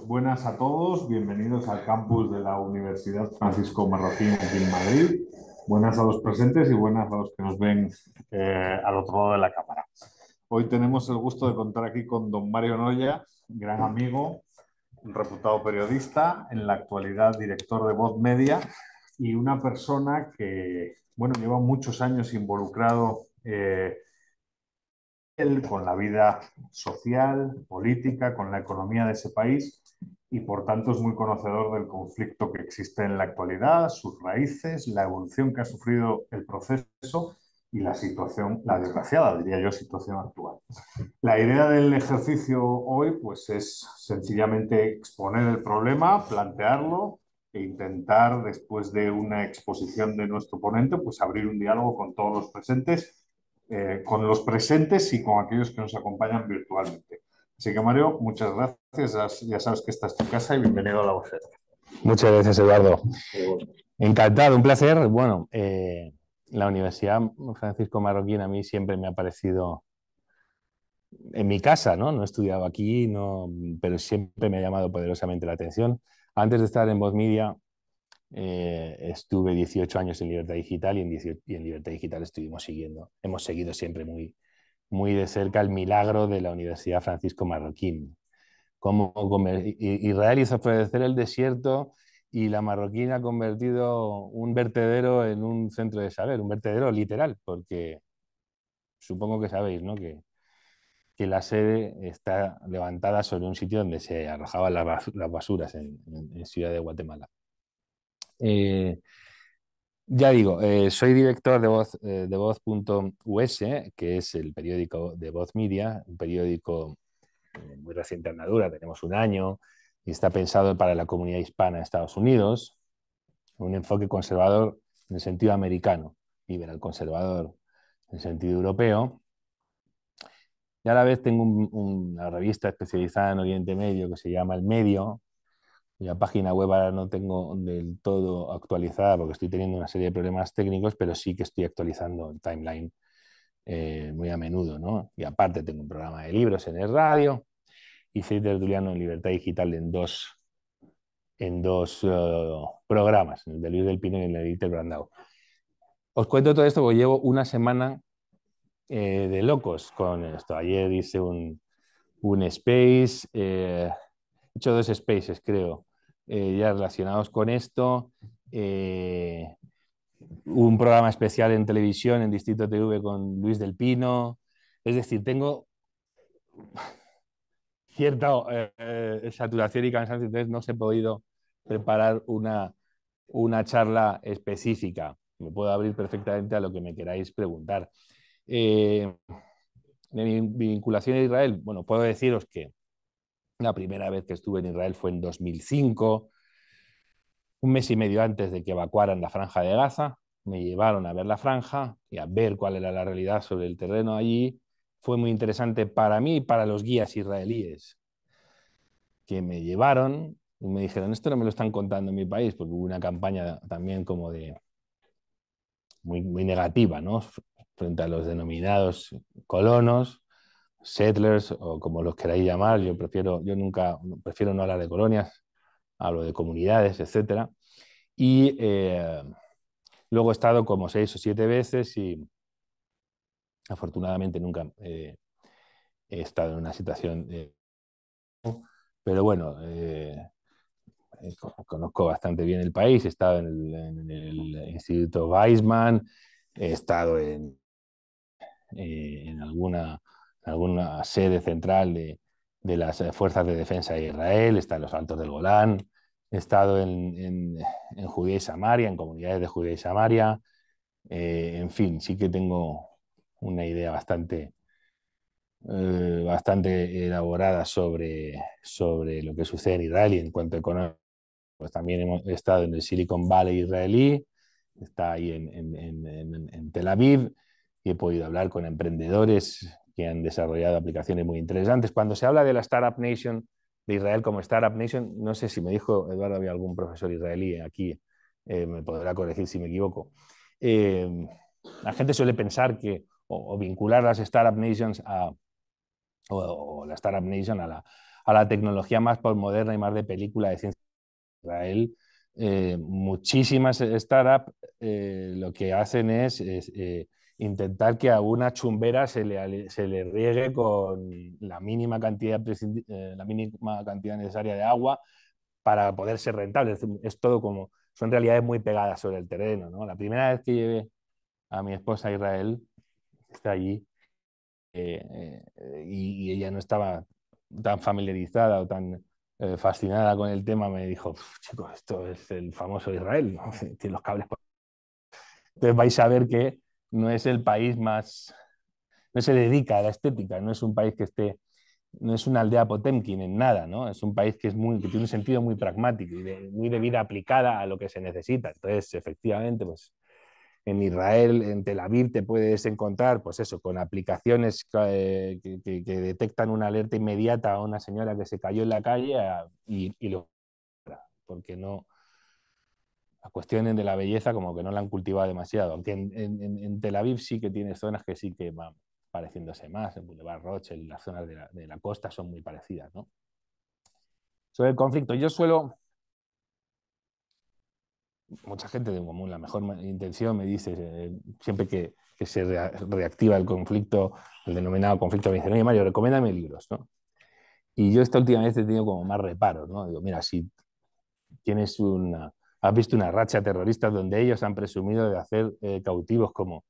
Buenas a todos, bienvenidos al campus de la Universidad Francisco Marroquín aquí en Madrid. Buenas a los presentes y buenas a los que nos ven al otro lado de la cámara. Hoy tenemos el gusto de contar aquí con don Mario Noya, gran amigo, un reputado periodista, en la actualidad director de Voz Media y una persona que, bueno, lleva muchos años involucrado con la vida social, política, con la economía de ese país y por tanto es muy conocedor del conflicto que existe en la actualidad, sus raíces, la evolución que ha sufrido el proceso y la situación, la desgraciada, diría yo, situación actual. La idea del ejercicio hoy pues es sencillamente exponer el problema, plantearlo e intentar, después de una exposición de nuestro ponente, pues abrir un diálogo con los presentes y con aquellos que nos acompañan virtualmente. Así que, Mario, muchas gracias. Ya sabes que esta es tu casa y bienvenido a la vocera. Muchas gracias, Eduardo. Encantado, un placer. Bueno, la Universidad Francisco Marroquín a mí siempre me ha parecido en mi casa, ¿no? No he estudiado aquí, no, pero siempre me ha llamado poderosamente la atención. Antes de estar en Voz Media, estuve 18 años en Libertad Digital y en Libertad Digital hemos seguido siempre muy de cerca el milagro de la Universidad Francisco Marroquín. Cómo Israel hizo florecer el desierto y la Marroquín ha convertido un vertedero en un centro de saber, un vertedero literal, porque supongo que sabéis, ¿no? Que la sede está levantada sobre un sitio donde se arrojaban las basuras en Ciudad de Guatemala. Eh, ya digo, soy director de Voz.us, que es el periódico de Voz Media, un periódico muy reciente andadura, tenemos un año, y está pensado para la comunidad hispana de Estados Unidos, un enfoque conservador en el sentido americano, liberal conservador en el sentido europeo. Y a la vez tengo una revista especializada en Oriente Medio que se llama El Medio, cuya página web ahora no tengo del todo actualizada porque estoy teniendo una serie de problemas técnicos, pero sí que estoy actualizando el timeline muy a menudo, ¿no? Y aparte tengo un programa de libros en el radio y soy tertuliano en Libertad Digital en dos programas, el de Luis del Pino y el de Dieter Brandau. Os cuento todo esto porque llevo una semana de locos con esto. Ayer hice un space, he hecho dos spaces, creo, ya relacionados con esto. Eh, un programa especial en televisión, en Distrito TV, con Luis del Pino. Es decir, tengo cierta saturación y cansancio, entonces no os he podido preparar una charla específica. Me puedo abrir perfectamente a lo que me queráis preguntar. Eh, de mi vinculación a Israel, bueno, puedo deciros que la primera vez que estuve en Israel fue en 2005, un mes y medio antes de que evacuaran la franja de Gaza. Me llevaron a ver la franja y a ver cuál era la realidad sobre el terreno allí. Fue muy interesante para mí y para los guías israelíes que me llevaron y me dijeron, esto no me lo están contando en mi país, porque hubo una campaña también como de muy negativa, ¿no? Frente a los denominados colonos, settlers o como los queráis llamar. Yo prefiero no hablar de colonias, hablo de comunidades, etcétera. Y luego he estado como 6 o 7 veces y afortunadamente nunca he estado en una situación, pero bueno, conozco bastante bien el país. He estado en el Instituto Weizmann, he estado en alguna sede central de las Fuerzas de Defensa de Israel, está en los Altos del Golán, he estado en Judea y Samaria, en comunidades de Judea y Samaria. En fin, sí que tengo una idea bastante elaborada sobre lo que sucede en Israel y en cuanto a economía. Pues también he estado en el Silicon Valley israelí, está ahí en Tel Aviv, y he podido hablar con emprendedores que han desarrollado aplicaciones muy interesantes. Cuando se habla de la Startup Nation de Israel como Startup Nation, no sé si me dijo Eduardo, había algún profesor israelí aquí, me podrá corregir si me equivoco. Eh, la gente suele pensar o vincular las Startup Nations o la Startup Nation a la tecnología más postmoderna y más de película de ciencia. Israel, muchísimas startups lo que hacen es intentar que a una chumbera se le riegue con la mínima cantidad necesaria de agua para poder ser rentable. Es todo como, son realidades muy pegadas sobre el terreno, ¿no? La primera vez que llevé a mi esposa a Israel, está allí, y ella no estaba tan familiarizada o tan fascinada con el tema, me dijo, chicos, esto es el famoso Israel, ¿no? Tiene los cables. Entonces vais a ver que no es el país más, no se dedica a la estética, no es un país que esté, no es una aldea Potemkin en nada, ¿no? Es un país que, que tiene un sentido muy pragmático y muy de vida aplicada a lo que se necesita. Entonces, efectivamente, pues en Israel, en Tel Aviv, te puedes encontrar, pues eso, con aplicaciones que detectan una alerta inmediata a una señora que se cayó en la calle y lo... Porque no, las cuestiones de la belleza como que no la han cultivado demasiado, aunque en Tel Aviv sí que tiene zonas que sí que van pareciéndose más, el Boulevard Rothschild, las zonas de la costa son muy parecidas, ¿no? Sobre el conflicto, yo suelo, mucha gente de común, la mejor intención me dice, siempre que se reactiva el conflicto, el denominado conflicto, me dicen, oye Mario, recomiéndame libros, ¿no? Y yo esta última vez he tenido como más reparos, ¿no? Digo, mira, si tienes has visto una racha terrorista donde ellos han presumido de hacer cautivos como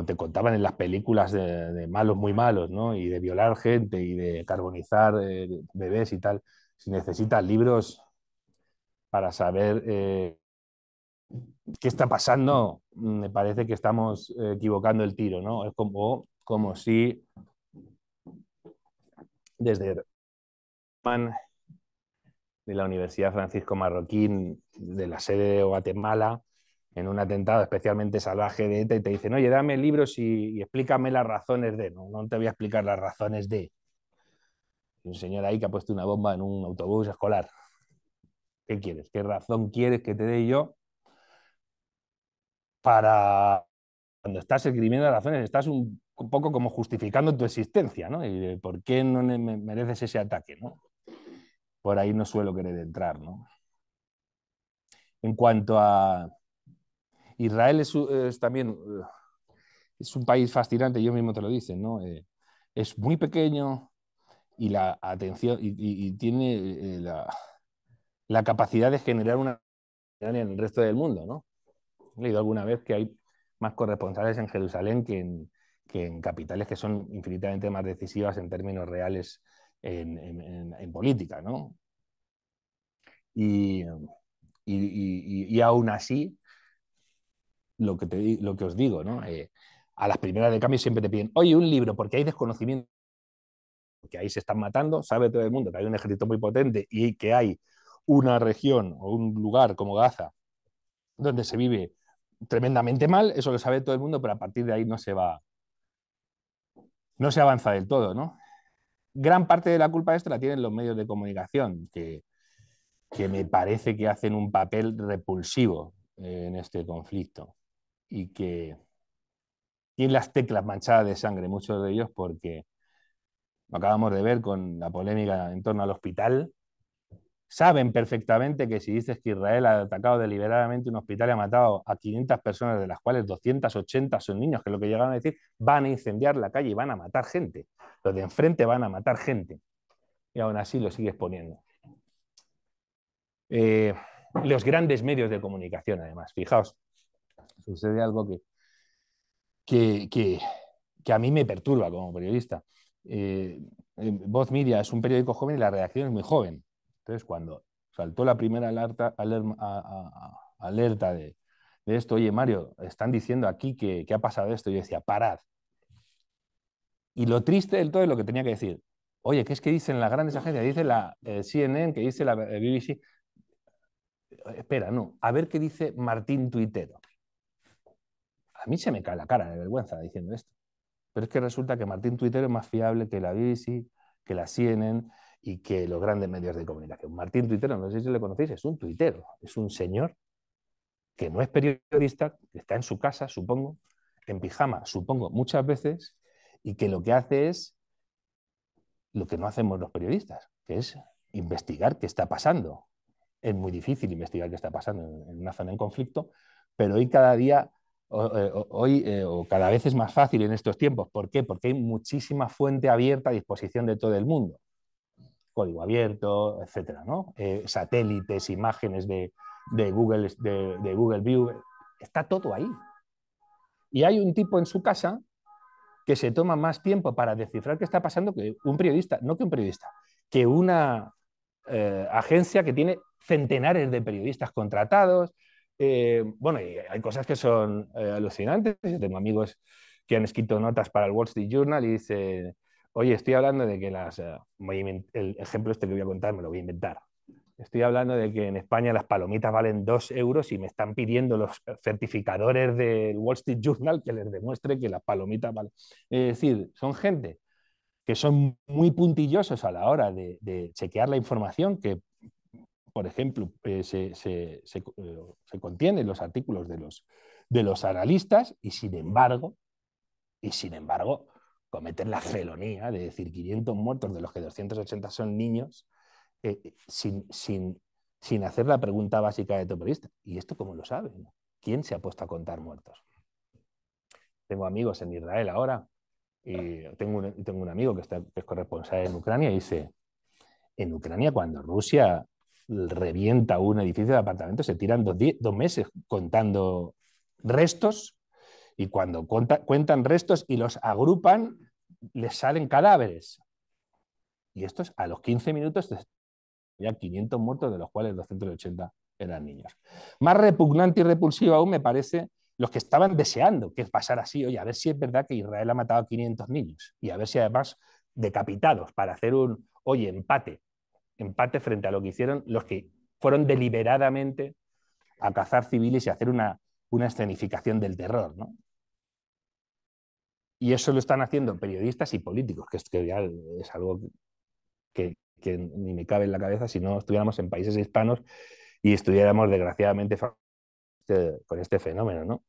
te contaban en las películas de malos muy malos, ¿no? Y de violar gente y de carbonizar bebés y tal. Si necesitas libros para saber qué está pasando, me parece que estamos equivocando el tiro, ¿no? Es como si desde de la Universidad Francisco Marroquín, de la sede de Guatemala, en un atentado especialmente salvaje de ETA, y te dicen, oye, dame libros y explícame las razones de. No, no te voy a explicar las razones de. Y un señor ahí que ha puesto una bomba en un autobús escolar. ¿Qué quieres? ¿Qué razón quieres que te dé yo para, cuando estás esgrimiendo razones, estás un poco como justificando tu existencia, ¿no? Y de por qué no mereces ese ataque, ¿no? Por ahí no suelo querer entrar, ¿no? En cuanto a Israel, es también es un país fascinante, ellos mismos te lo dicen, ¿no? Es muy pequeño y la atención y tiene la capacidad de generar una en el resto del mundo, ¿no? He leído alguna vez que hay más corresponsales en Jerusalén que en capitales que son infinitamente más decisivas en términos reales en política, ¿no? Y, y aún así, lo que os digo, ¿no? A las primeras de cambio siempre te piden, oye, un libro, porque hay desconocimiento, que ahí se están matando, sabe todo el mundo que hay un ejército muy potente y que hay una región o un lugar como Gaza donde se vive tremendamente mal, eso lo sabe todo el mundo, pero a partir de ahí no se avanza del todo, ¿no? Gran parte de la culpa de esto la tienen los medios de comunicación, que me parece que hacen un papel repulsivo en este conflicto y que tienen las teclas manchadas de sangre, muchos de ellos, porque lo acabamos de ver con la polémica en torno al hospital. Saben perfectamente que si dices que Israel ha atacado deliberadamente un hospital y ha matado a 500 personas, de las cuales 280 son niños, que es lo que llegaron a decir, van a incendiar la calle y van a matar gente. Los de enfrente van a matar gente. Y aún así lo sigues poniendo. Los grandes medios de comunicación, además, fijaos, sucede algo que, que, que a mí me perturba como periodista. Voz Media es un periódico joven y la redacción es muy joven. Entonces, cuando saltó la primera alerta de esto, oye, Mario, están diciendo aquí que ha pasado esto, yo decía, parad. Y lo triste del todo es lo que tenía que decir. Oye, ¿qué es que dicen las grandes agencias? Dice la CNN, que dice la BBC. Espera, no, a ver qué dice Martín Tuitero. A mí se me cae la cara de vergüenza diciendo esto. Pero es que resulta que Martín Tuitero es más fiable que la BBC, que la CNN y que los grandes medios de comunicación. Martín Tuitero, no sé si le conocéis, es un tuitero, es un señor que no es periodista, que está en su casa, supongo, en pijama, supongo, muchas veces, y que lo que hace es lo que no hacemos los periodistas, que es investigar qué está pasando. Es muy difícil investigar qué está pasando en una zona en conflicto, pero hoy cada día, o cada vez es más fácil en estos tiempos. ¿Por qué? Porque hay muchísima fuente abierta a disposición de todo el mundo. Código abierto, etcétera, ¿no? Satélites, imágenes de Google View, está todo ahí. Y hay un tipo en su casa que se toma más tiempo para descifrar qué está pasando que un periodista, no que un periodista, que una agencia que tiene centenares de periodistas contratados. Bueno, y hay cosas que son alucinantes. Yo tengo amigos que han escrito notas para el Wall Street Journal y dice, oye, estoy hablando de que el ejemplo este que voy a contar me lo voy a inventar. Estoy hablando de que en España las palomitas valen 2 € y me están pidiendo los certificadores del Wall Street Journal que les demuestre que las palomitas valen. Es decir, son gente que son muy puntillosos a la hora de chequear la información que, por ejemplo, se contiene en los artículos de los analistas y sin embargo, cometen la felonía de decir 500 muertos, de los que 280 son niños, sin hacer la pregunta básica de tu periodista. ¿Y esto cómo lo saben? ¿Quién se ha puesto a contar muertos? Tengo amigos en Israel ahora y tengo un amigo que es corresponsal en Ucrania y dice, en Ucrania cuando Rusia revienta un edificio de apartamentos se tiran 2 meses contando restos y cuando cuentan restos y los agrupan les salen cadáveres. Y estos a los 15 minutos ya 500 muertos, de los cuales 280 eran niños. Más repugnante y repulsivo aún me parece los que estaban deseando que pasara así, oye, a ver si es verdad que Israel ha matado a 500 niños y a ver si además decapitados para hacer oye, empate frente a lo que hicieron los que fueron deliberadamente a cazar civiles y hacer una escenificación del terror, ¿no? Y eso lo están haciendo periodistas y políticos, que ya es algo que ni me cabe en la cabeza si no estuviéramos en países hispanos y estuviéramos desgraciadamente con este fenómeno, ¿no?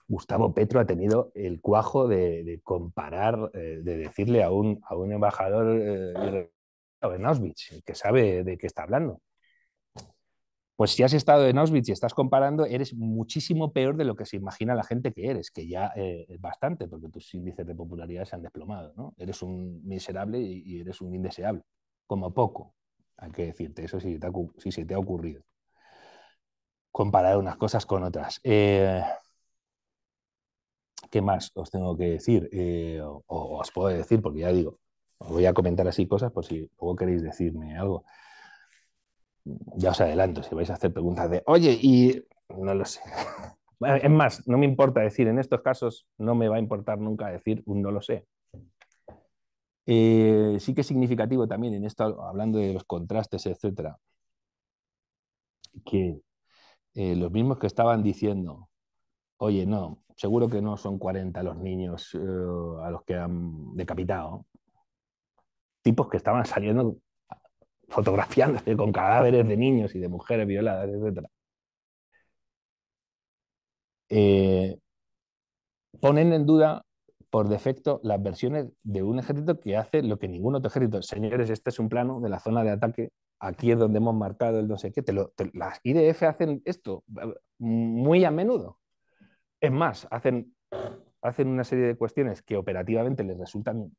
Gustavo Petro ha tenido el cuajo de comparar, de decirle a un embajador en Auschwitz, que sabe de qué está hablando. Pues si has estado en Auschwitz y estás comparando, eres muchísimo peor de lo que se imagina la gente que eres, que ya es bastante, porque tus índices de popularidad se han desplomado, ¿no? Eres un miserable y eres un indeseable, como poco, hay que decirte, eso si se te ha ocurrido. Comparar unas cosas con otras. ¿Qué más os tengo que decir? O os puedo decir, porque ya digo, os voy a comentar así cosas por si luego queréis decirme algo. Ya os adelanto, si vais a hacer preguntas de, oye, y no lo sé. Es más, no me importa decir, en estos casos no me va a importar nunca decir un no lo sé. Sí que es significativo también en esto, hablando de los contrastes, etcétera, que los mismos que estaban diciendo, oye, no, seguro que no son 40 los niños a los que han decapitado, tipos que estaban saliendo fotografiándose con cadáveres de niños y de mujeres violadas, etcétera. Ponen en duda por defecto las versiones de un ejército que hace lo que ningún otro ejército. Señores, este es un plano de la zona de ataque, aquí es donde hemos marcado el no sé qué. Las IDF hacen esto muy a menudo. Es más, hacen una serie de cuestiones que operativamente les resultan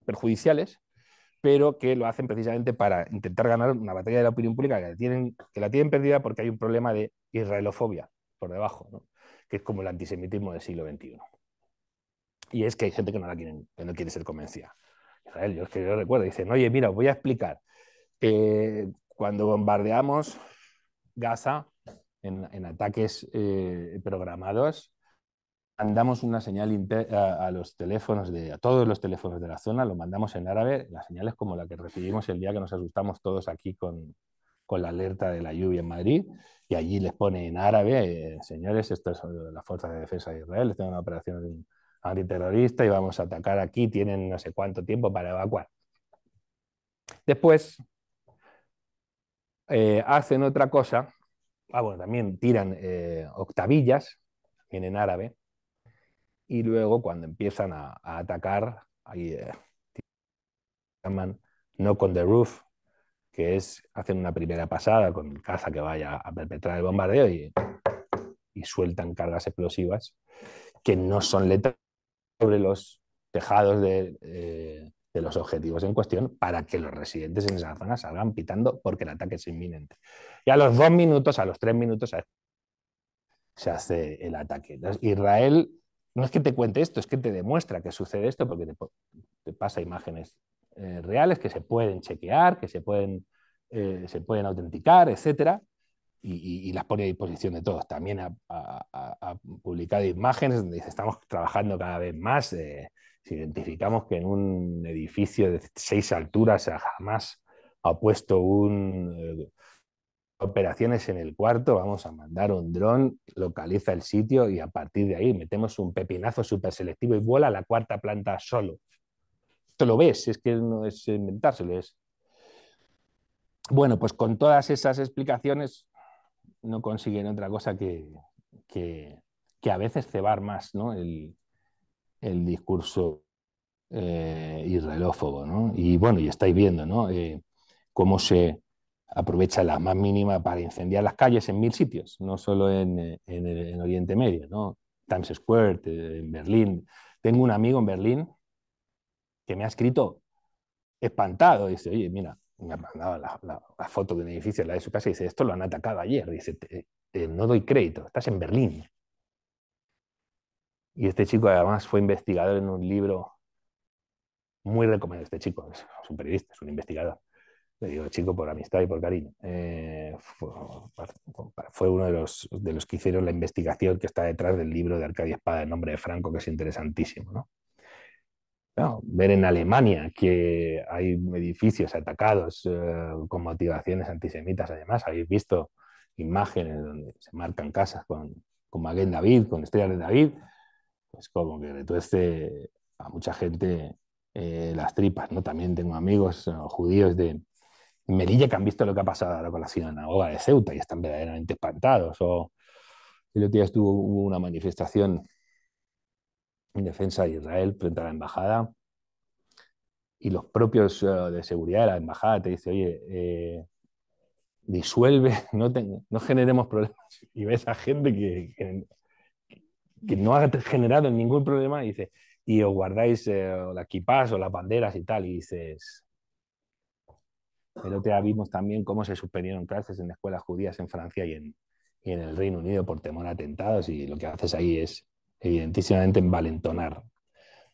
perjudiciales, pero que lo hacen precisamente para intentar ganar una batalla de la opinión pública que la tienen perdida porque hay un problema de israelofobia por debajo, ¿no? Que es como el antisemitismo del siglo XXI. Y es que hay gente que no quiere ser convencida. Israel, yo recuerdo, dicen, oye, mira, os voy a explicar. Cuando bombardeamos Gaza en ataques programados, mandamos una señal a los teléfonos, a todos los teléfonos de la zona, lo mandamos en árabe, las señales como la que recibimos el día que nos asustamos todos aquí con la alerta de la lluvia en Madrid, y allí les pone en árabe, señores, esto es la Fuerza de Defensa de Israel, esto es una operación antiterrorista y vamos a atacar aquí, tienen no sé cuánto tiempo para evacuar. Después hacen otra cosa, bueno, también tiran octavillas, también en árabe, y luego cuando empiezan a atacar, ahí llaman knock on the roof, que es hacen una primera pasada con el caza que vaya a perpetrar el bombardeo y sueltan cargas explosivas que no son letales sobre los tejados de los objetivos en cuestión para que los residentes en esa zona salgan pitando porque el ataque es inminente. Y a los 2 minutos, a los 3 minutos se hace el ataque. Entonces, Israel no es que te cuente esto, es que te demuestra que sucede esto porque te pasa imágenes reales que se pueden chequear, que se pueden autenticar, etcétera, y las pone a disposición de todos. También ha publicado imágenes donde dice, estamos trabajando cada vez más. Si identificamos que en un edificio de 6 alturas jamás ha puesto operaciones en el cuarto, vamos a mandar un dron, localiza el sitio y a partir de ahí metemos un pepinazo súper selectivo y vuela a la 4ª planta solo. Esto lo ves, es que no es inventárselo, es... Bueno, pues con todas esas explicaciones no consiguen otra cosa que a veces cebar más, ¿no? el discurso israelófobo, ¿no? Y bueno, y estáis viendo, ¿no? Cómo se aprovecha la más mínima para incendiar las calles en 1000 sitios, no solo en Oriente Medio, ¿no? Times Square, en Berlín. Tengo un amigo en Berlín que me ha escrito espantado, dice, oye, mira, me ha mandado la foto de un edificio, la de su casa, y dice, esto lo han atacado ayer, dice, no doy crédito, estás en Berlín. Y este chico además fue investigador en un libro muy recomendado, este chico es un periodista, es un investigador, le digo chico por amistad y por cariño, fue uno de los que hicieron la investigación que está detrás del libro de Arcadio Espada, El nombre de Franco, que es interesantísimo, ¿no? No, ver en Alemania que hay edificios atacados con motivaciones antisemitas, además, habéis visto imágenes donde se marcan casas con Maguen David, con estrellas de David, pues como que retuerce a mucha gente las tripas, ¿no? También tengo amigos judíos de Melilla que han visto lo que ha pasado ahora con la sinagoga de Ceuta y están verdaderamente espantados. O el otro día hubo una manifestación en defensa de Israel frente a la embajada y los propios de seguridad de la embajada te dicen, oye, disuelve, no generemos problemas. Y ves a gente que no ha generado ningún problema y dice, y os guardáis la equipas o las banderas y tal, y dices... Pero te vimos también cómo se suspendieron clases en escuelas judías en Francia y en el Reino Unido por temor a atentados, y lo que haces ahí es evidentísimamente envalentonar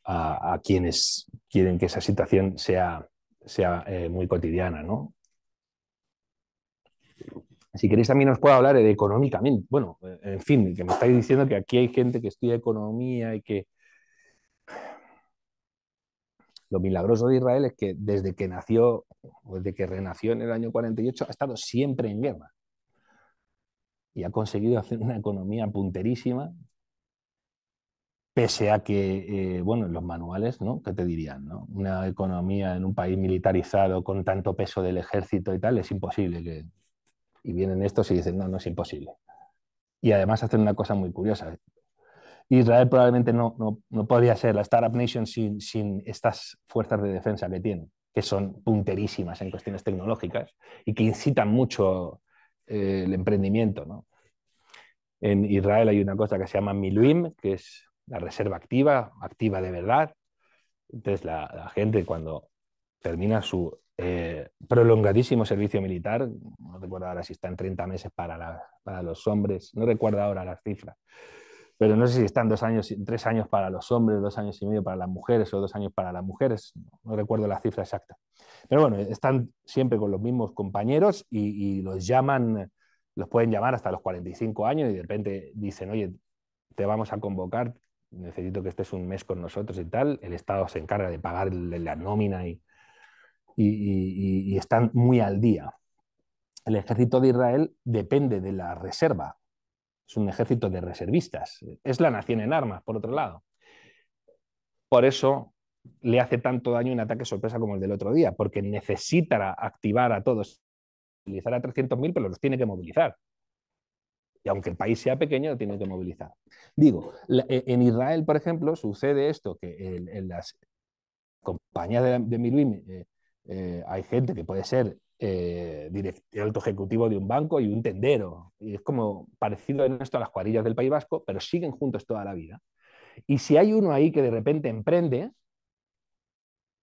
a quienes quieren que esa situación sea muy cotidiana, ¿no? Si queréis también os puedo hablar de económicamente. Bueno, en fin, que me estáis diciendo que aquí hay gente que estudia economía y que lo milagroso de Israel es que desde que nació, o desde que renació en el año 48, ha estado siempre en guerra y ha conseguido hacer una economía punterísima, pese a que, bueno, en los manuales, ¿no? ¿Qué te dirían, no? Una economía en un país militarizado con tanto peso del ejército y tal, es imposible que... Y vienen estos y dicen, no, no es imposible. Y además hacen una cosa muy curiosa. Israel probablemente no podría ser la Startup Nation sin estas fuerzas de defensa que tienen, que son punterísimas en cuestiones tecnológicas y que incitan mucho el emprendimiento, ¿no? En Israel hay una cosa que se llama Miluim, que es la reserva activa, activa de verdad. Entonces la gente cuando termina su prolongadísimo servicio militar, no recuerdo ahora si están 30 meses para los hombres, no recuerdo ahora las cifras, pero no sé si están 2 años, 3 años para los hombres, 2 años y medio para las mujeres o 2 años para las mujeres, no recuerdo la cifra exacta. Pero bueno, están siempre con los mismos compañeros y los llaman, los pueden llamar hasta los 45 años y de repente dicen, oye, te vamos a convocar, necesito que estés un mes con nosotros y tal, el Estado se encarga de pagar la nómina y están muy al día. El ejército de Israel depende de la reserva, es un ejército de reservistas, es la nación en armas, por otro lado. Por eso le hace tanto daño un ataque sorpresa como el del otro día, porque necesita activar a todos, movilizar a 300.000, pero los tiene que movilizar. Y aunque el país sea pequeño, lo tiene que movilizar. Digo, en Israel, por ejemplo, sucede esto, que en las compañías de Miluim hay gente que puede ser alto ejecutivo de un banco y un tendero. Y es como parecido en esto a las cuadrillas del País Vasco, pero siguen juntos toda la vida. Y si hay uno ahí que de repente emprende,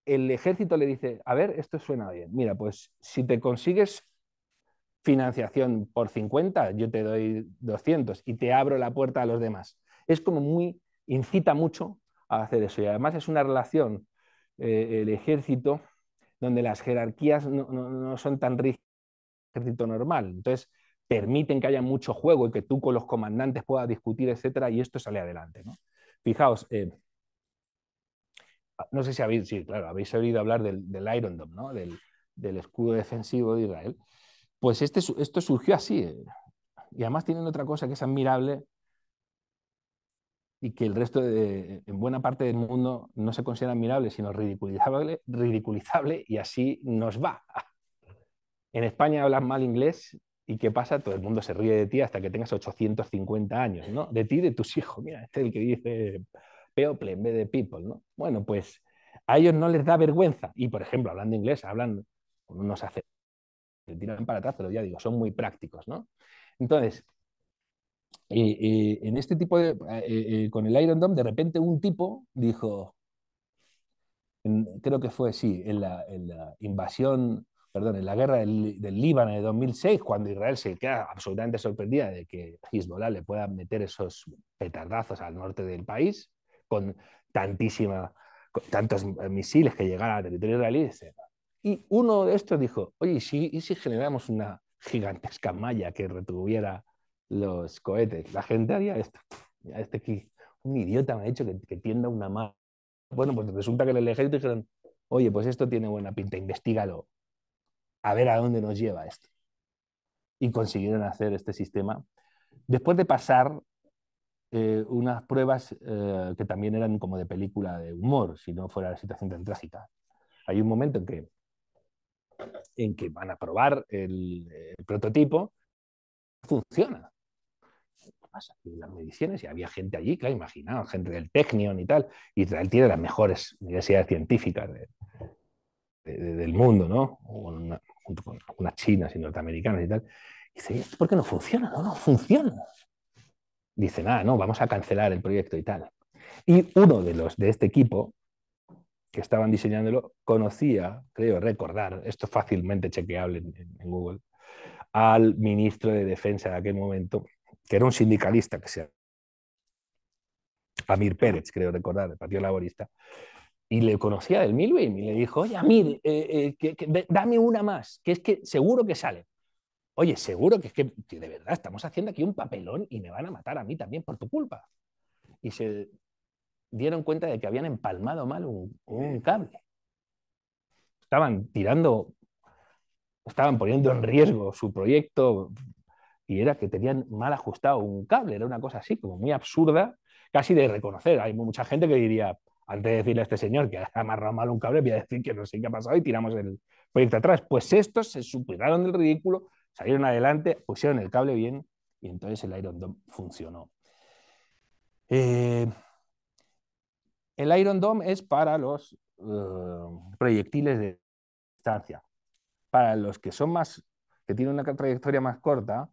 el ejército le dice, a ver, esto suena bien. Mira, pues si te consigues financiación por 50, yo te doy 200 y te abro la puerta a los demás. Es como muy, incita mucho a hacer eso. Y además es una relación, el ejército, donde las jerarquías no son tan rígidas como el ejército normal. Entonces, permiten que haya mucho juego y que tú con los comandantes puedas discutir, etcétera, y esto sale adelante, ¿no? Fijaos, no sé si habéis, sí, claro, habéis oído hablar del Iron Dome, ¿no? Del escudo defensivo de Israel. Pues esto surgió así. Y además tienen otra cosa que es admirable y que el resto, en buena parte del mundo, no se considera admirable, sino ridiculizable, y así nos va. En España hablas mal inglés y ¿qué pasa? Todo el mundo se ríe de ti hasta que tengas 850 años, ¿no? De ti y de tus hijos. Mira, este es el que dice people en vez de people, ¿no? Bueno, pues a ellos no les da vergüenza. Y, por ejemplo, hablando inglés, hablan con unos acentos, se tiran para atrás, pero ya digo, son muy prácticos, ¿no? Entonces, en este tipo de, con el Iron Dome, de repente un tipo dijo, creo que fue, sí, en la invasión, perdón, en la guerra del Líbano de 2006, cuando Israel se queda absolutamente sorprendida de que Hezbollah le pueda meter esos petardazos al norte del país, con con tantos misiles que llegaran al territorio israelí. Y uno de estos dijo, oye, ¿y si generamos una gigantesca malla que retuviera los cohetes? La gente haría esto. Mira, este aquí, un idiota me ha dicho que tienda una malla. Bueno, pues resulta que en el ejército dijeron, oye, pues esto tiene buena pinta, investigalo, a ver a dónde nos lleva esto. Y consiguieron hacer este sistema. Después de pasar unas pruebas que también eran como de película de humor, si no fuera la situación tan trágica. Hay un momento en que van a probar el prototipo, funciona. ¿Qué pasa? Y las mediciones, y había gente allí, claro, imaginaos, gente del Technion y tal. Israel tiene las mejores universidades científicas del mundo, ¿no? Junto con algunas chinas y norteamericanas y tal. Y dice, ¿por qué no funciona? No funciona. Dice, nada, no, vamos a cancelar el proyecto y tal. Y uno de este equipo que estaban diseñándolo conocía, creo recordar, esto es fácilmente chequeable en Google, al ministro de Defensa de aquel momento, que era un sindicalista que se llama Amir Pérez, creo recordar, del Partido Laborista, y le conocía del Milwin y le dijo, oye, Amir, dame una más, que es que seguro que sale. Oye, seguro que es que de verdad estamos haciendo aquí un papelón y me van a matar a mí también por tu culpa. Y se dieron cuenta de que habían empalmado mal un cable. Estaban tirando, estaban poniendo en riesgo su proyecto y era que tenían mal ajustado un cable. Era una cosa así, como muy absurda, casi de reconocer. Hay mucha gente que diría, antes de decirle a este señor que ha amarrado mal un cable, voy a decir que no sé qué ha pasado y tiramos el proyecto atrás. Pues estos se superaron del ridículo, salieron adelante, pusieron el cable bien y entonces el Iron Dome funcionó. Eh, el Iron Dome es para los proyectiles de distancia. Para los que son más, que tienen una trayectoria más corta,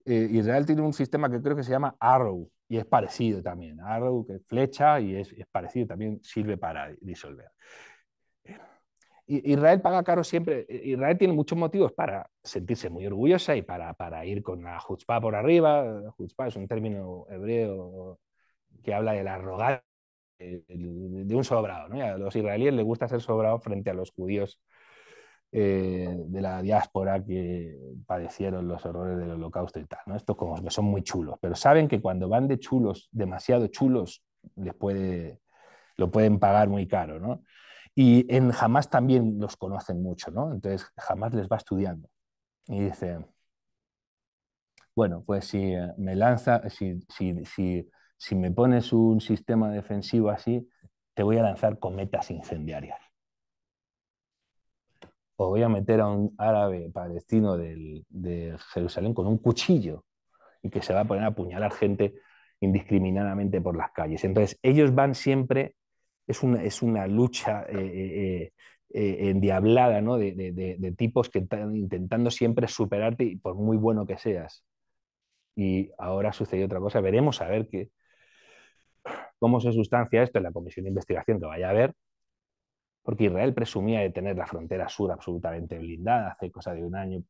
Israel tiene un sistema que creo que se llama Arrow y es parecido también. Arrow, que es flecha y es parecido, también sirve para disolver. Israel paga caro siempre. Israel tiene muchos motivos para sentirse muy orgullosa y para ir con la chutzpah por arriba. Chutzpah es un término hebreo que habla de la arrogancia de un sobrado, ¿no? Y a los israelíes les gusta ser sobrados frente a los judíos de la diáspora que padecieron los horrores del holocausto y tal, ¿no? Estos como que son muy chulos, pero saben que cuando van de chulos, demasiado chulos, lo pueden pagar muy caro, ¿no? Y en Hamas también los conocen mucho, ¿no? Entonces Hamas les va estudiando y dice, bueno, pues si me lanza, si me pones un sistema defensivo así, te voy a lanzar cometas incendiarias. O voy a meter a un árabe palestino de Jerusalén con un cuchillo y que se va a poner a apuñalar gente indiscriminadamente por las calles. Entonces, ellos van siempre, es una lucha endiablada, ¿no? De tipos que están intentando siempre superarte y por muy bueno que seas. Y ahora sucedió otra cosa. Veremos a ver cómo se sustancia esto en la comisión de investigación que vaya a haber, porque Israel presumía de tener la frontera sur absolutamente blindada. Hace cosa de un año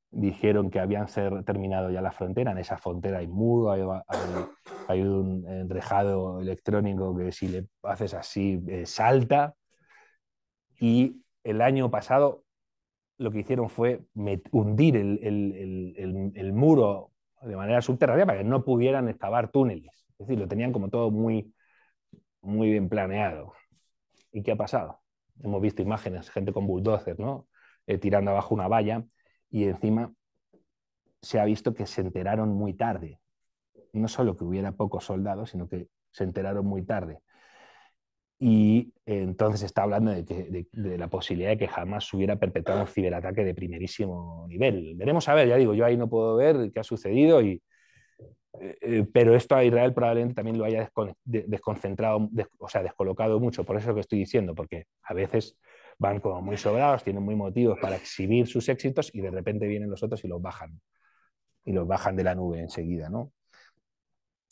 dijeron que habían terminado ya la frontera. En esa frontera hay muro, hay un enrejado electrónico que si le haces así salta. Y el año pasado lo que hicieron fue hundir el muro de manera subterránea para que no pudieran excavar túneles. Es decir, lo tenían como todo muy, muy bien planeado. ¿Y qué ha pasado? Hemos visto imágenes, gente con bulldozers, ¿no? Tirando abajo una valla, y encima se ha visto que se enteraron muy tarde. No solo que hubiera pocos soldados, sino que se enteraron muy tarde. Y entonces está hablando de la posibilidad de que jamás hubiera perpetrado un ciberataque de primerísimo nivel. Veremos a ver, ya digo, yo ahí no puedo ver qué ha sucedido, pero esto a Israel probablemente también lo haya desconcentrado, o sea, descolocado mucho. Por eso es lo que estoy diciendo, porque a veces van como muy sobrados, tienen muy motivos para exhibir sus éxitos y de repente vienen los otros y los bajan de la nube enseguida, ¿no?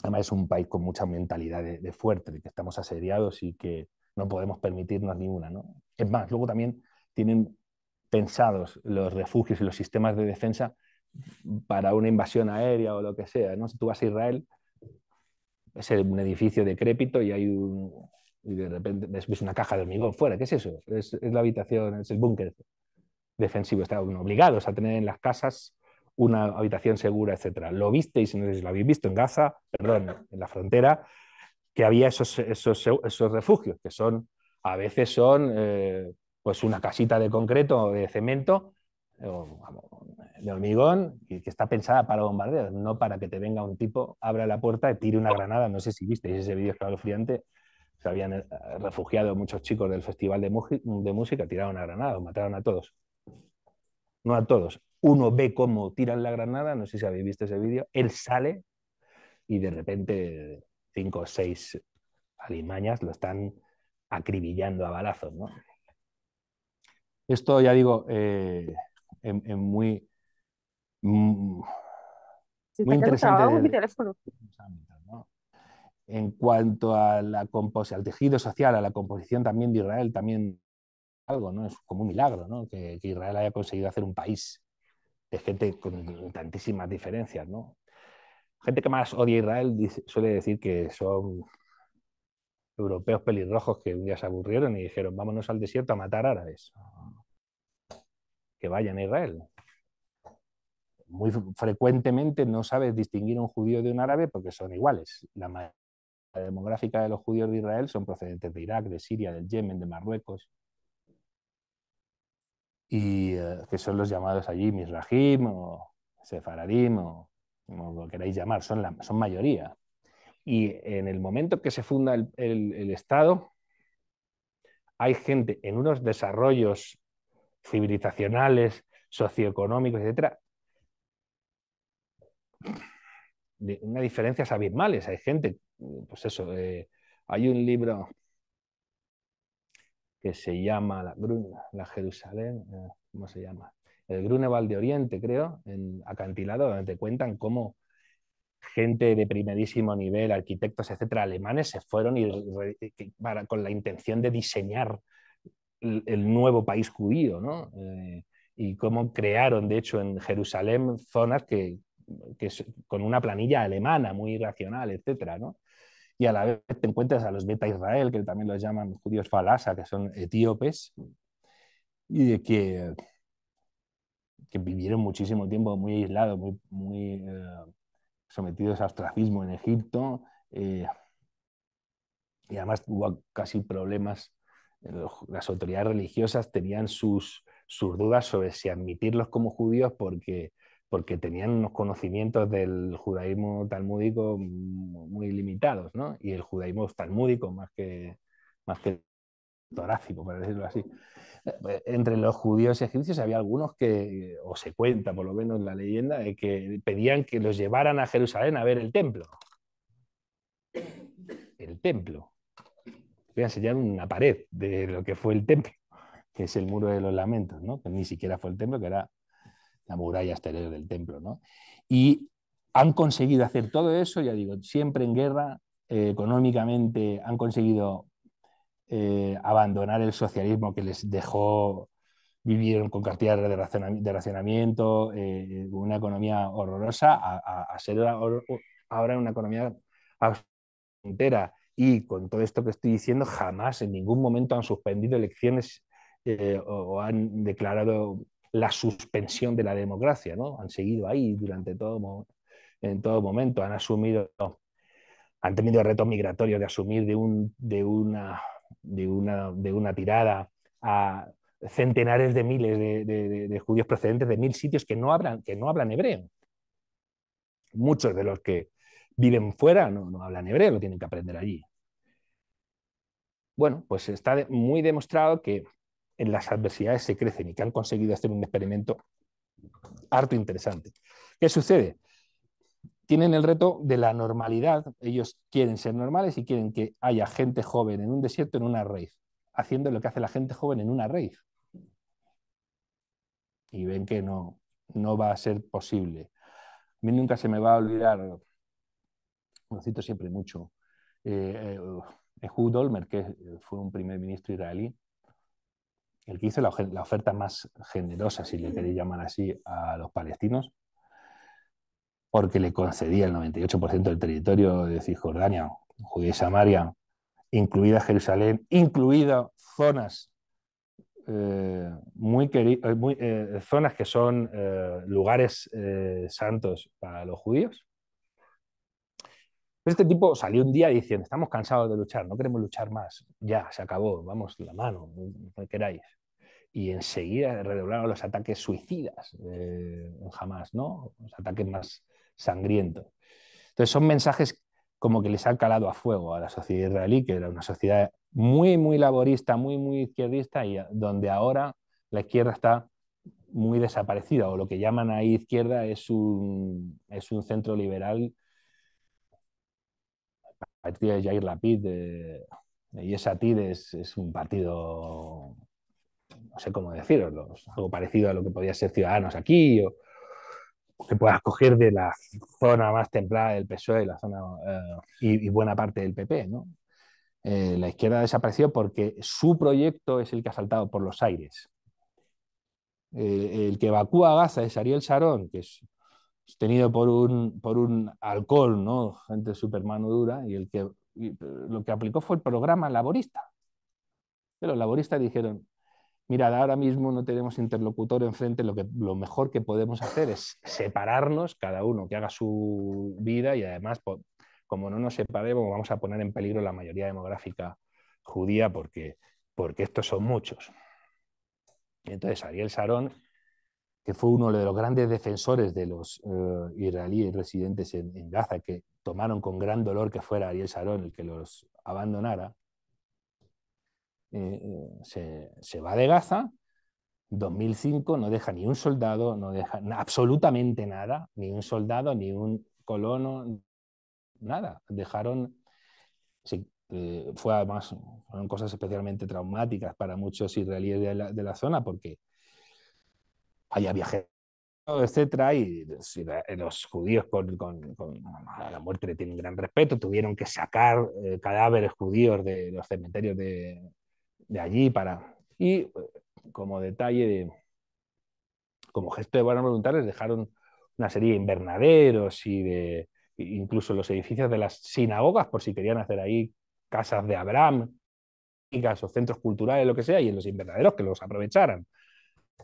Además es un país con mucha mentalidad de fuerte, de que estamos asediados y que no podemos permitirnos ninguna, ¿no? Es más, luego también tienen pensados los refugios y los sistemas de defensa para una invasión aérea o lo que sea, ¿no? Si tú vas a Israel, es un edificio decrépito y y de repente ves una caja de hormigón fuera. ¿Qué es eso? Es la habitación, es el búnker defensivo. Están obligados a tener en las casas una habitación segura, etcétera. Lo visteis, no sé si lo habéis visto en Gaza, perdón, en la frontera, que había esos refugios, que a veces son pues una casita de concreto o de cemento, de hormigón, y que está pensada para bombardeos, no para que te venga un tipo, abra la puerta y tire una granada. No sé si visteis ese vídeo escalofriante. Se habían refugiado muchos chicos del Festival de Música, tiraron una granada, mataron a todos. No a todos. Uno ve cómo tiran la granada, no sé si habéis visto ese vídeo, él sale y de repente 5 o 6 alimañas lo están acribillando a balazos, ¿no? Esto, ya digo, muy, Se muy está quedando interesante trabado mi teléfono. ¿no? En cuanto a al tejido social, a la composición también de Israel, también algo, ¿no? Es como un milagro, ¿no? Que Israel haya conseguido hacer un país de gente con tantísimas diferencias, ¿no? Gente que más odia a Israel suele decir que son europeos pelirrojos que un día se aburrieron y dijeron, vámonos al desierto a matar árabes. Que vayan a Israel. Muy frecuentemente no sabes distinguir un judío de un árabe porque son iguales. La demográfica de los judíos de Israel son procedentes de Irak, de Siria, del Yemen, de Marruecos, y que son los llamados allí Mizrahim o Sefaradim o como lo queráis llamar, son mayoría. Y en el momento que se funda el Estado, hay gente en unos desarrollos civilizacionales, socioeconómicos, etcétera, de unas diferencias abismales. Hay gente, pues eso, hay un libro que se llama la Jerusalén, ¿cómo se llama? El Grunewald de Oriente, creo, en Acantilado, donde te cuentan cómo gente de primerísimo nivel, arquitectos, etcétera, alemanes, se fueron con la intención de diseñar el nuevo país judío, ¿no? Y cómo crearon, de hecho, en Jerusalén zonas con una planilla alemana muy racional, etcétera, ¿no? Y a la vez te encuentras a los Beta Israel, que también los llaman judíos falasa, que son etíopes, y que vivieron muchísimo tiempo muy aislados, muy sometidos a ostracismo en Egipto, y además hubo casi problemas. Las autoridades religiosas tenían sus dudas sobre si admitirlos como judíos porque tenían unos conocimientos del judaísmo talmúdico muy limitados, ¿no? Y el judaísmo talmúdico más que torácico, por decirlo así. Entre los judíos egipcios había algunos que, o se cuenta por lo menos en la leyenda, de que pedían que los llevaran a Jerusalén a ver el templo. El templo. Voy a enseñar una pared de lo que fue el templo. que es el Muro de los Lamentos, ¿no? Que ni siquiera fue el templo, que era la muralla exterior del templo, ¿no? Y han conseguido hacer todo eso, ya digo, siempre en guerra, económicamente han conseguido abandonar el socialismo que les dejó vivir con cantidad de racionamiento, una economía horrorosa, a ser ahora una economía entera. Y con todo esto que estoy diciendo, jamás en ningún momento han suspendido elecciones o han declarado la suspensión de la democracia, ¿no? Han seguido ahí durante en todo momento, han asumido, han tenido retos migratorios de asumir de una tirada a centenares de miles de judíos procedentes de 1000 sitios que no hablan hebreo. Muchos de los que viven fuera no hablan hebreo, lo tienen que aprender allí. Bueno, pues está muy demostrado que en las adversidades se crecen y que han conseguido hacer un experimento harto interesante. ¿Qué sucede? Tienen el reto de la normalidad. Ellos quieren ser normales y quieren que haya gente joven en un desierto, en una rave, haciendo lo que hace la gente joven en una rave. Y ven que no va a ser posible. A mí nunca se me va a olvidar, lo cito siempre mucho, Ehud Olmert, que fue un primer ministro israelí, el que hizo la oferta más generosa, si le queréis llamar así, a los palestinos, porque le concedía el 98% del territorio de Cisjordania, Judea y Samaria, incluida Jerusalén, incluidas zonas zonas que son lugares santos para los judíos. Este tipo salió un día diciendo, estamos cansados de luchar, no queremos luchar más, ya, se acabó, vamos, la mano, lo que queráis. Y enseguida redoblaron los ataques suicidas en Hamas, ¿no? Los ataques más sangrientos. Entonces son mensajes como que les han calado a fuego a la sociedad israelí, que era una sociedad muy, muy laborista, muy, muy izquierdista, y donde ahora la izquierda está muy desaparecida, o lo que llaman ahí izquierda es un centro liberal. El partido de Yair Lapid y Esatid es un partido, no sé cómo decirlo, algo parecido a lo que podía ser Ciudadanos aquí, o que puedas coger de la zona más templada del PSOE la zona, y buena parte del PP, ¿no? La izquierda ha desaparecido porque su proyecto es el que ha saltado por los aires. El que evacúa Gaza es Ariel Sharon, que es tenido por un alcohol, ¿no? Gente súper mano dura, lo que aplicó fue el programa laborista. Los laboristas dijeron, mirad, ahora mismo no tenemos interlocutor enfrente, lo mejor que podemos hacer es separarnos, cada uno que haga su vida, y además, como no nos separemos, vamos a poner en peligro la mayoría demográfica judía porque estos son muchos. Y entonces Ariel Sharon, que fue uno de los grandes defensores de los israelíes residentes en Gaza, que tomaron con gran dolor que fuera Ariel Sharon el que los abandonara, se va de Gaza. 2005 no deja ni un soldado, no deja absolutamente nada, ni un soldado, ni un colono, nada. Dejaron, sí, fue además, fueron cosas especialmente traumáticas para muchos israelíes de la zona, porque había viajeros, etcétera, y los judíos a la muerte le tienen gran respeto, tuvieron que sacar cadáveres judíos de los cementerios de allí y como detalle, como gesto de buena voluntad, les dejaron una serie de invernaderos incluso los edificios de las sinagogas, por si querían hacer ahí casas de Abraham o centros culturales, lo que sea, y en los invernaderos que los aprovecharan.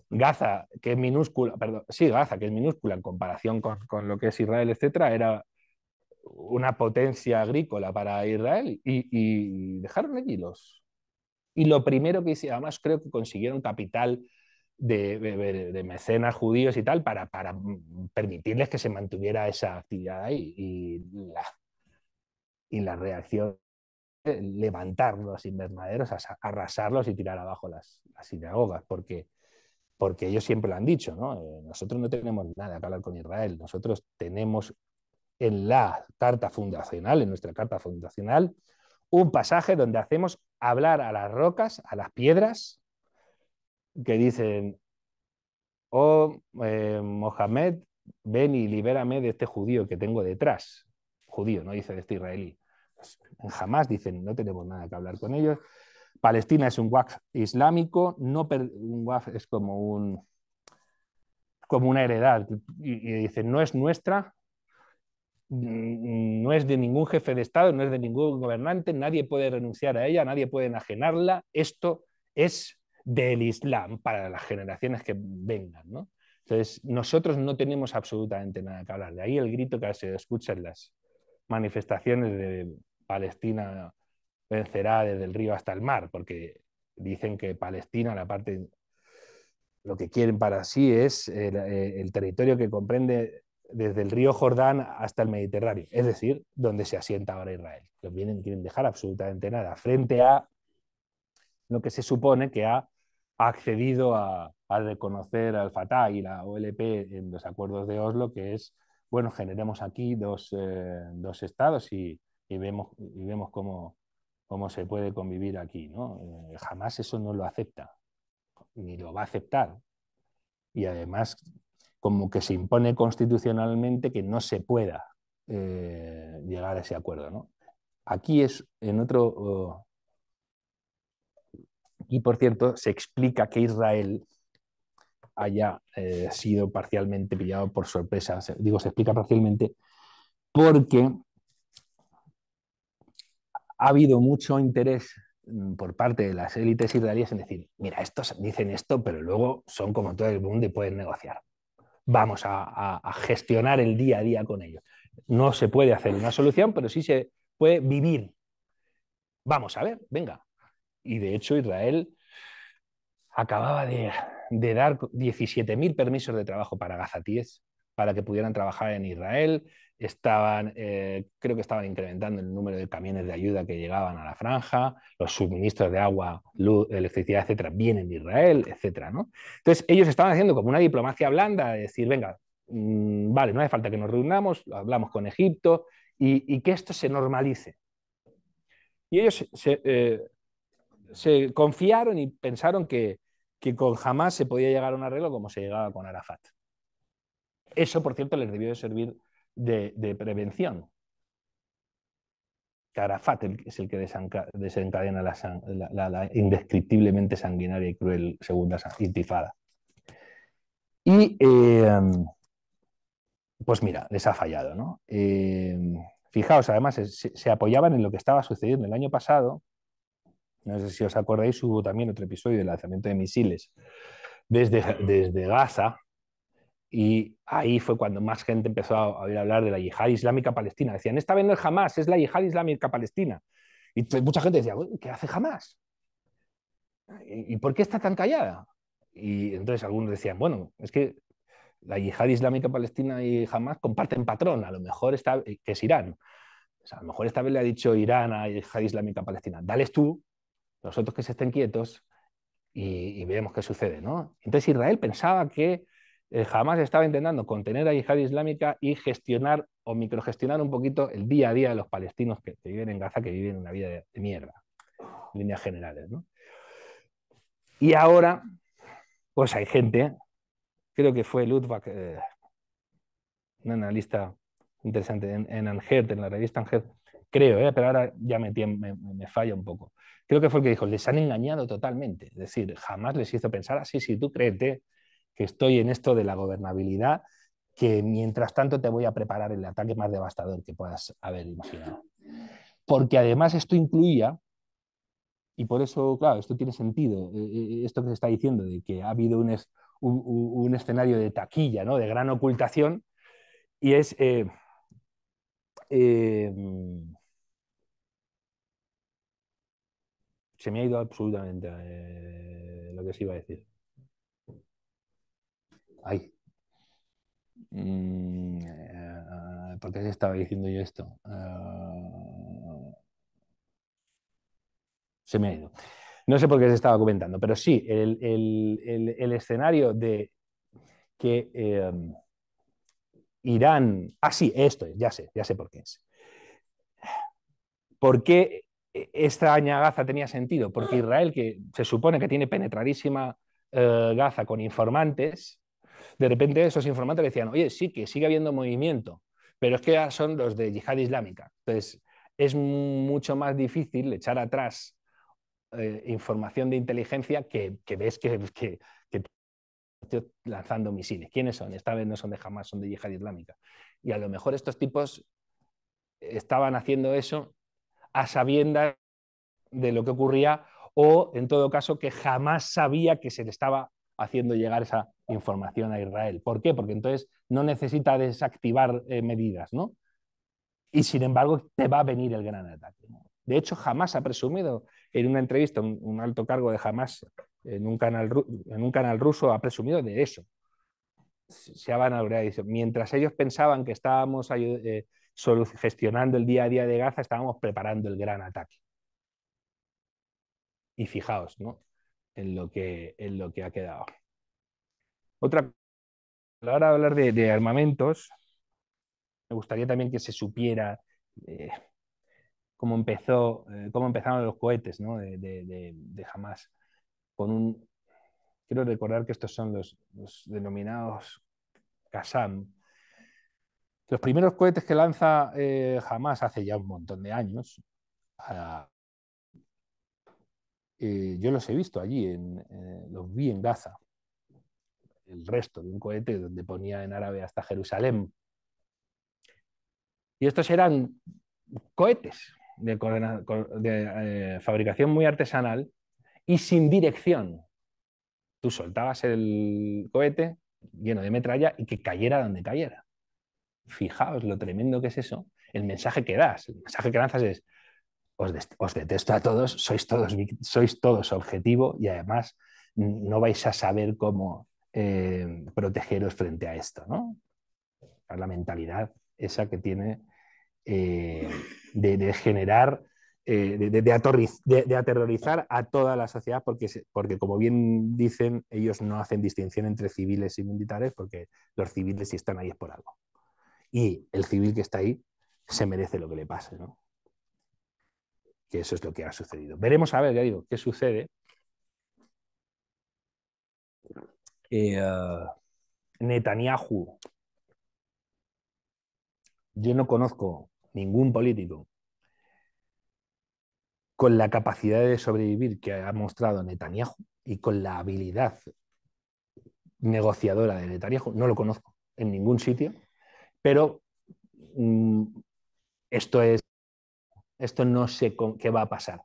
Gaza, que es minúscula, perdón, sí, Gaza, que es minúscula en comparación con lo que es Israel, etcétera, era una potencia agrícola para Israel, y dejaron allí Y lo primero que hicieron, además creo que consiguieron capital de mecenas judíos y tal para permitirles que se mantuviera esa actividad ahí. La reacción, levantar los invernaderos, arrasarlos y tirar abajo las sinagogas, porque ellos siempre lo han dicho, ¿no? Nosotros no tenemos nada que hablar con Israel, nosotros tenemos en la carta fundacional, en nuestra carta fundacional, un pasaje donde hacemos hablar a las rocas, a las piedras, que dicen, oh Mohamed, ven y libérame de este judío que tengo detrás. Judío, no dice de este israelí. Pues, jamás dicen, no tenemos nada que hablar con ellos. Palestina es un Waqf islámico, no un Waqf es como una heredad, y dicen, no es nuestra, no es de ningún jefe de Estado, no es de ningún gobernante, nadie puede renunciar a ella, nadie puede enajenarla, esto es del Islam para las generaciones que vengan, ¿no? Entonces, nosotros no tenemos absolutamente nada que hablar. De ahí el grito que se escucha en las manifestaciones de Palestina vencerá desde el río hasta el mar, porque dicen que Palestina, la parte, lo que quieren para sí es el territorio que comprende desde el río Jordán hasta el Mediterráneo, es decir, donde se asienta ahora Israel. No quieren dejar absolutamente nada frente a lo que se supone que ha accedido a reconocer al Fatah y la OLP en los acuerdos de Oslo, que es, bueno, generemos aquí dos estados y vemos cómo se puede convivir aquí, ¿no? Jamás eso no lo acepta, ni lo va a aceptar. Y además, como que se impone constitucionalmente que no se pueda llegar a ese acuerdo, ¿no? Aquí es en otro... Y por cierto, se explica que Israel haya sido parcialmente pillado por sorpresa. Digo, se explica parcialmente porque ha habido mucho interés por parte de las élites israelíes en decir, mira, estos dicen esto, pero luego son como todo el mundo y pueden negociar. Vamos a gestionar el día a día con ellos. No se puede hacer una solución, pero sí se puede vivir. Vamos a ver, venga. Y de hecho Israel acababa de dar 17.000 permisos de trabajo para gazatíes para que pudieran trabajar en Israel. Creo que estaban incrementando el número de camiones de ayuda que llegaban a la franja, los suministros de agua, luz, electricidad, etcétera, vienen de Israel, etcétera, ¿no? Entonces, ellos estaban haciendo como una diplomacia blanda, de decir, venga, vale, no hace falta que nos reunamos, hablamos con Egipto y que esto se normalice. Y ellos se confiaron y pensaron que con Hamas se podía llegar a un arreglo como se llegaba con Arafat. Eso, por cierto, les debió de servir de prevención. Que Arafat es el que desencadena la indescriptiblemente sanguinaria y cruel segunda intifada. Y pues mira, les ha fallado, ¿no? Fijaos, además, se apoyaban en lo que estaba sucediendo el año pasado. No sé si os acordáis, hubo también otro episodio de lanzamiento de misiles desde Gaza, y ahí fue cuando más gente empezó a oír hablar de la yihad islámica palestina. Decían, esta vez no es Hamas, es la yihad islámica palestina. Y mucha gente decía, ¿qué hace Hamas? ¿Y por qué está tan callada? Y entonces algunos decían, bueno, es que la yihad islámica palestina y Hamas comparten patrón, a lo mejor que es Irán. O sea, a lo mejor esta vez le ha dicho Irán a yihad islámica palestina, dales tú, los otros que se estén quietos, y veremos qué sucede, ¿no? Entonces Israel pensaba que Hamas estaba intentando contener a Yihad Islámica y gestionar o microgestionar un poquito el día a día de los palestinos que viven en Gaza, que viven una vida de mierda, en líneas generales, ¿no? Y ahora, pues hay gente, creo que fue Luttwak, un analista interesante en Angert, en la revista Angert, creo, pero ahora ya me falla un poco. Creo que fue el que dijo, les han engañado totalmente. Es decir, jamás les hizo pensar así, si tú créete que estoy en esto de la gobernabilidad, que mientras tanto te voy a preparar el ataque más devastador que puedas haber imaginado. Porque además esto incluía, y por eso, claro, esto tiene sentido, esto que se está diciendo, de que ha habido un escenario de taquilla, ¿no? De gran ocultación, y es... Eh, se me ha ido absolutamente lo que se iba a decir. Ay. ¿Por qué se estaba diciendo yo esto? Se me ha ido. No sé por qué se estaba comentando, pero sí, el escenario de que Irán... Ah, sí, esto es, ya sé por qué es. ¿Por qué esta añagaza tenía sentido? Porque Israel, que se supone que tiene penetradísima Gaza con informantes, de repente esos informantes decían, oye, sí, que sigue habiendo movimiento, pero es que ya son los de Yihad Islámica. Entonces, es mucho más difícil echar atrás información de inteligencia que ves que lanzando misiles. ¿Quiénes son? Esta vez no son de Hamas, son de Yihad Islámica. Y a lo mejor estos tipos estaban haciendo eso a sabiendas de lo que ocurría o, en todo caso, que jamás sabía que se le estaba haciendo llegar esa información a Israel. ¿Por qué? Porque entonces no necesita desactivar medidas, ¿no? Y sin embargo te va a venir el gran ataque, ¿no? De hecho, Hamas ha presumido en una entrevista, un alto cargo de Hamas en un canal ruso ha presumido de eso. Se ha vanagloriado. Mientras ellos pensaban que estábamos gestionando el día a día de Gaza, estábamos preparando el gran ataque. Y fijaos, ¿no? En lo que ha quedado. Otra, a la hora de hablar de armamentos, me gustaría también que se supiera cómo empezaron los cohetes, ¿no? de Hamas. Quiero recordar que estos son los denominados Qassam. Los primeros cohetes que lanza Hamas hace ya un montón de años, yo los he visto allí, los vi en Gaza. El resto de un cohete donde ponía en árabe hasta Jerusalén. Y estos eran cohetes de fabricación muy artesanal y sin dirección. Tú soltabas el cohete lleno de metralla y que cayera donde cayera. Fijaos lo tremendo que es eso. El mensaje que das, el mensaje que lanzas es: os detesto a todos, sois todos objetivo y además no vais a saber cómo protegeros frente a esto, ¿no? La mentalidad esa que tiene de generar, de aterrorizar a toda la sociedad, porque como bien dicen, ellos no hacen distinción entre civiles y militares, porque los civiles, si están ahí, es por algo. Y el civil que está ahí se merece lo que le pase, ¿no? Que eso es lo que ha sucedido. Veremos a ver, ya digo, qué sucede. Netanyahu. Yo no conozco ningún político con la capacidad de sobrevivir que ha mostrado Netanyahu y con la habilidad negociadora de Netanyahu. No lo conozco en ningún sitio, pero esto no sé qué va a pasar.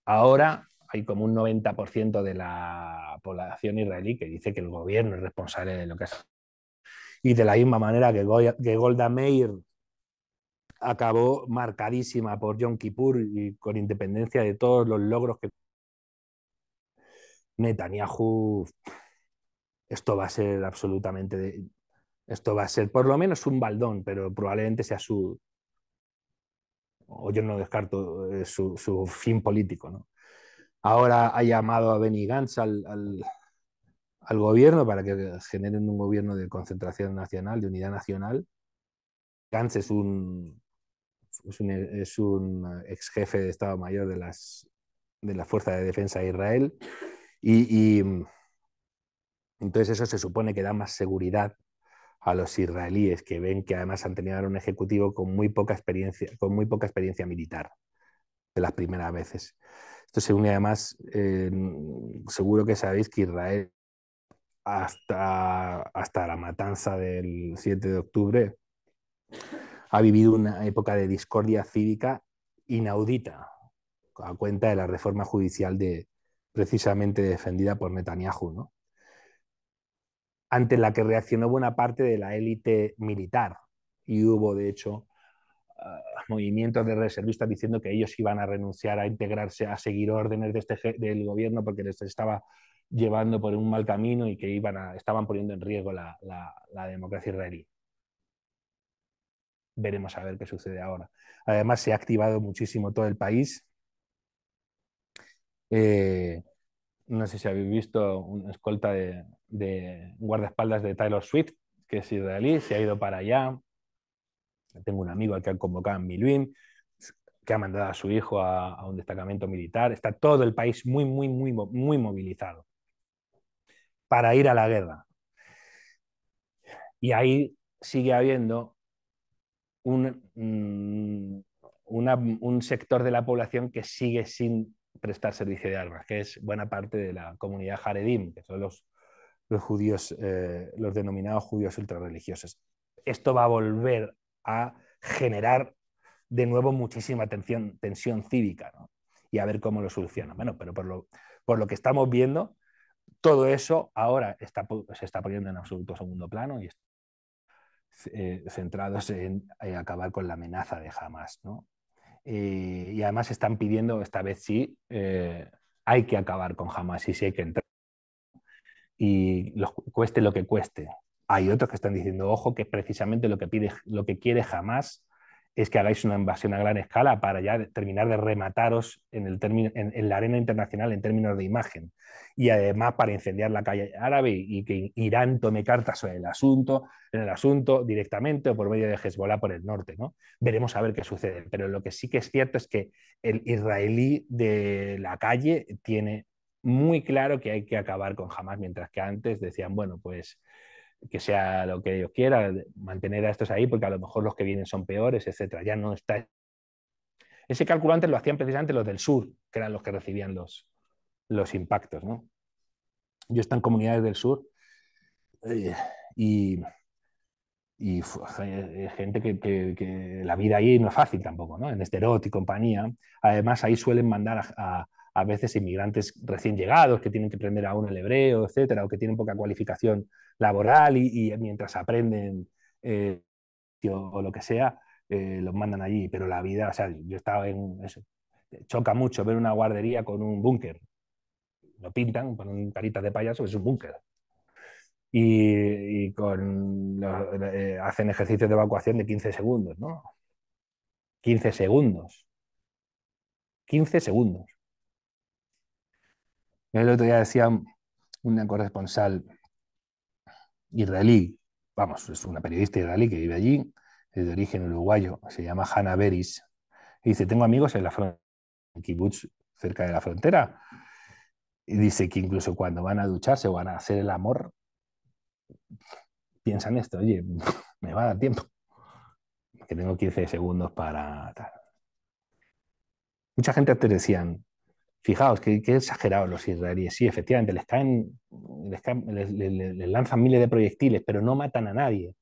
Ahora hay como un 90% de la población israelí que dice que el gobierno es responsable de lo que es. Y de la misma manera que Golda Meir acabó marcadísima por Yom Kippur y con independencia de todos los logros que Netanyahu, esto va a ser absolutamente, esto va a ser por lo menos un baldón, pero probablemente sea o yo no descarto su fin político, ¿no? Ahora ha llamado a Benny Gantz al gobierno para que generen un gobierno de concentración nacional, de unidad nacional. Gantz es un ex jefe de Estado Mayor de la Fuerza de Defensa de Israel y entonces eso se supone que da más seguridad a los israelíes, que ven que además han tenido un ejecutivo con muy poca experiencia militar de las primeras veces. Esto se une además, seguro que sabéis que Israel hasta la matanza del 7 de octubre ha vivido una época de discordia cívica inaudita, a cuenta de la reforma judicial precisamente defendida por Netanyahu, ¿no? Ante la que reaccionó buena parte de la élite militar. Y hubo, de hecho, movimientos de reservistas diciendo que ellos iban a renunciar a integrarse, a seguir órdenes del gobierno porque les estaba llevando por un mal camino y que estaban poniendo en riesgo la democracia israelí. Veremos a ver qué sucede ahora. Además, se ha activado muchísimo todo el país. No sé si habéis visto una escolta de guardaespaldas de Taylor Swift, que es israelí, se ha ido para allá. Tengo un amigo al que han convocado en Milwin, que ha mandado a su hijo a un destacamento militar. Está todo el país muy, muy, muy, muy movilizado. para ir a la guerra. Y ahí sigue habiendo un sector de la población que sigue sin prestar servicio de armas, que es buena parte de la comunidad Haredim, que son los judíos, los denominados judíos ultrarreligiosos. Esto va a volver a generar de nuevo muchísima tensión cívica, ¿no? Y a ver cómo lo soluciona. Bueno, pero por lo que estamos viendo, todo eso ahora se está poniendo en absoluto segundo plano y centrados en acabar con la amenaza de Hamas, ¿no? Y además están pidiendo, esta vez sí, hay que acabar con Hamas y sí hay que entrar. Y cueste lo que cueste. Hay otros que están diciendo, ojo, que precisamente lo que quiere Hamas es que hagáis una invasión a gran escala para ya terminar de remataros en la arena internacional en términos de imagen. Y además para incendiar la calle árabe y que Irán tome cartas en el asunto directamente o por medio de Hezbollah por el norte, ¿no? Veremos a ver qué sucede. Pero lo que sí que es cierto es que el israelí de la calle tiene muy claro que hay que acabar con Hamas, mientras que antes decían, bueno, pues que sea lo que ellos quieran, mantener a estos ahí, porque a lo mejor los que vienen son peores, etcétera. Ya no está. Ese cálculo antes lo hacían precisamente los del sur, que eran los que recibían los impactos, ¿no? Yo estoy en comunidades del sur y, y gente que la vida ahí no es fácil tampoco, ¿no? En Eszterot y compañía. Además, ahí suelen mandar a veces inmigrantes recién llegados que tienen que aprender aún el hebreo, etcétera, o que tienen poca cualificación laboral y mientras aprenden eh, o lo que sea, los mandan allí. Pero la vida, o sea, yo estaba en eso. Choca mucho ver una guardería con un búnker. Lo pintan, ponen caritas de payaso, es un búnker. Hacen ejercicios de evacuación de 15 segundos, ¿no? 15 segundos. 15 segundos. El otro día decía una corresponsal israelí, vamos, es una periodista israelí que vive allí, es de origen uruguayo, se llama Hannah Beris, y dice, tengo amigos en la frontera, en Kibbutz, cerca de la frontera, y dice que incluso cuando van a ducharse o van a hacer el amor, piensan esto, oye, me va a dar tiempo, que tengo 15 segundos para tal. Mucha gente antes decían, fijaos, qué exagerados los israelíes. Sí, efectivamente, les lanzan miles de proyectiles, pero no matan a nadie.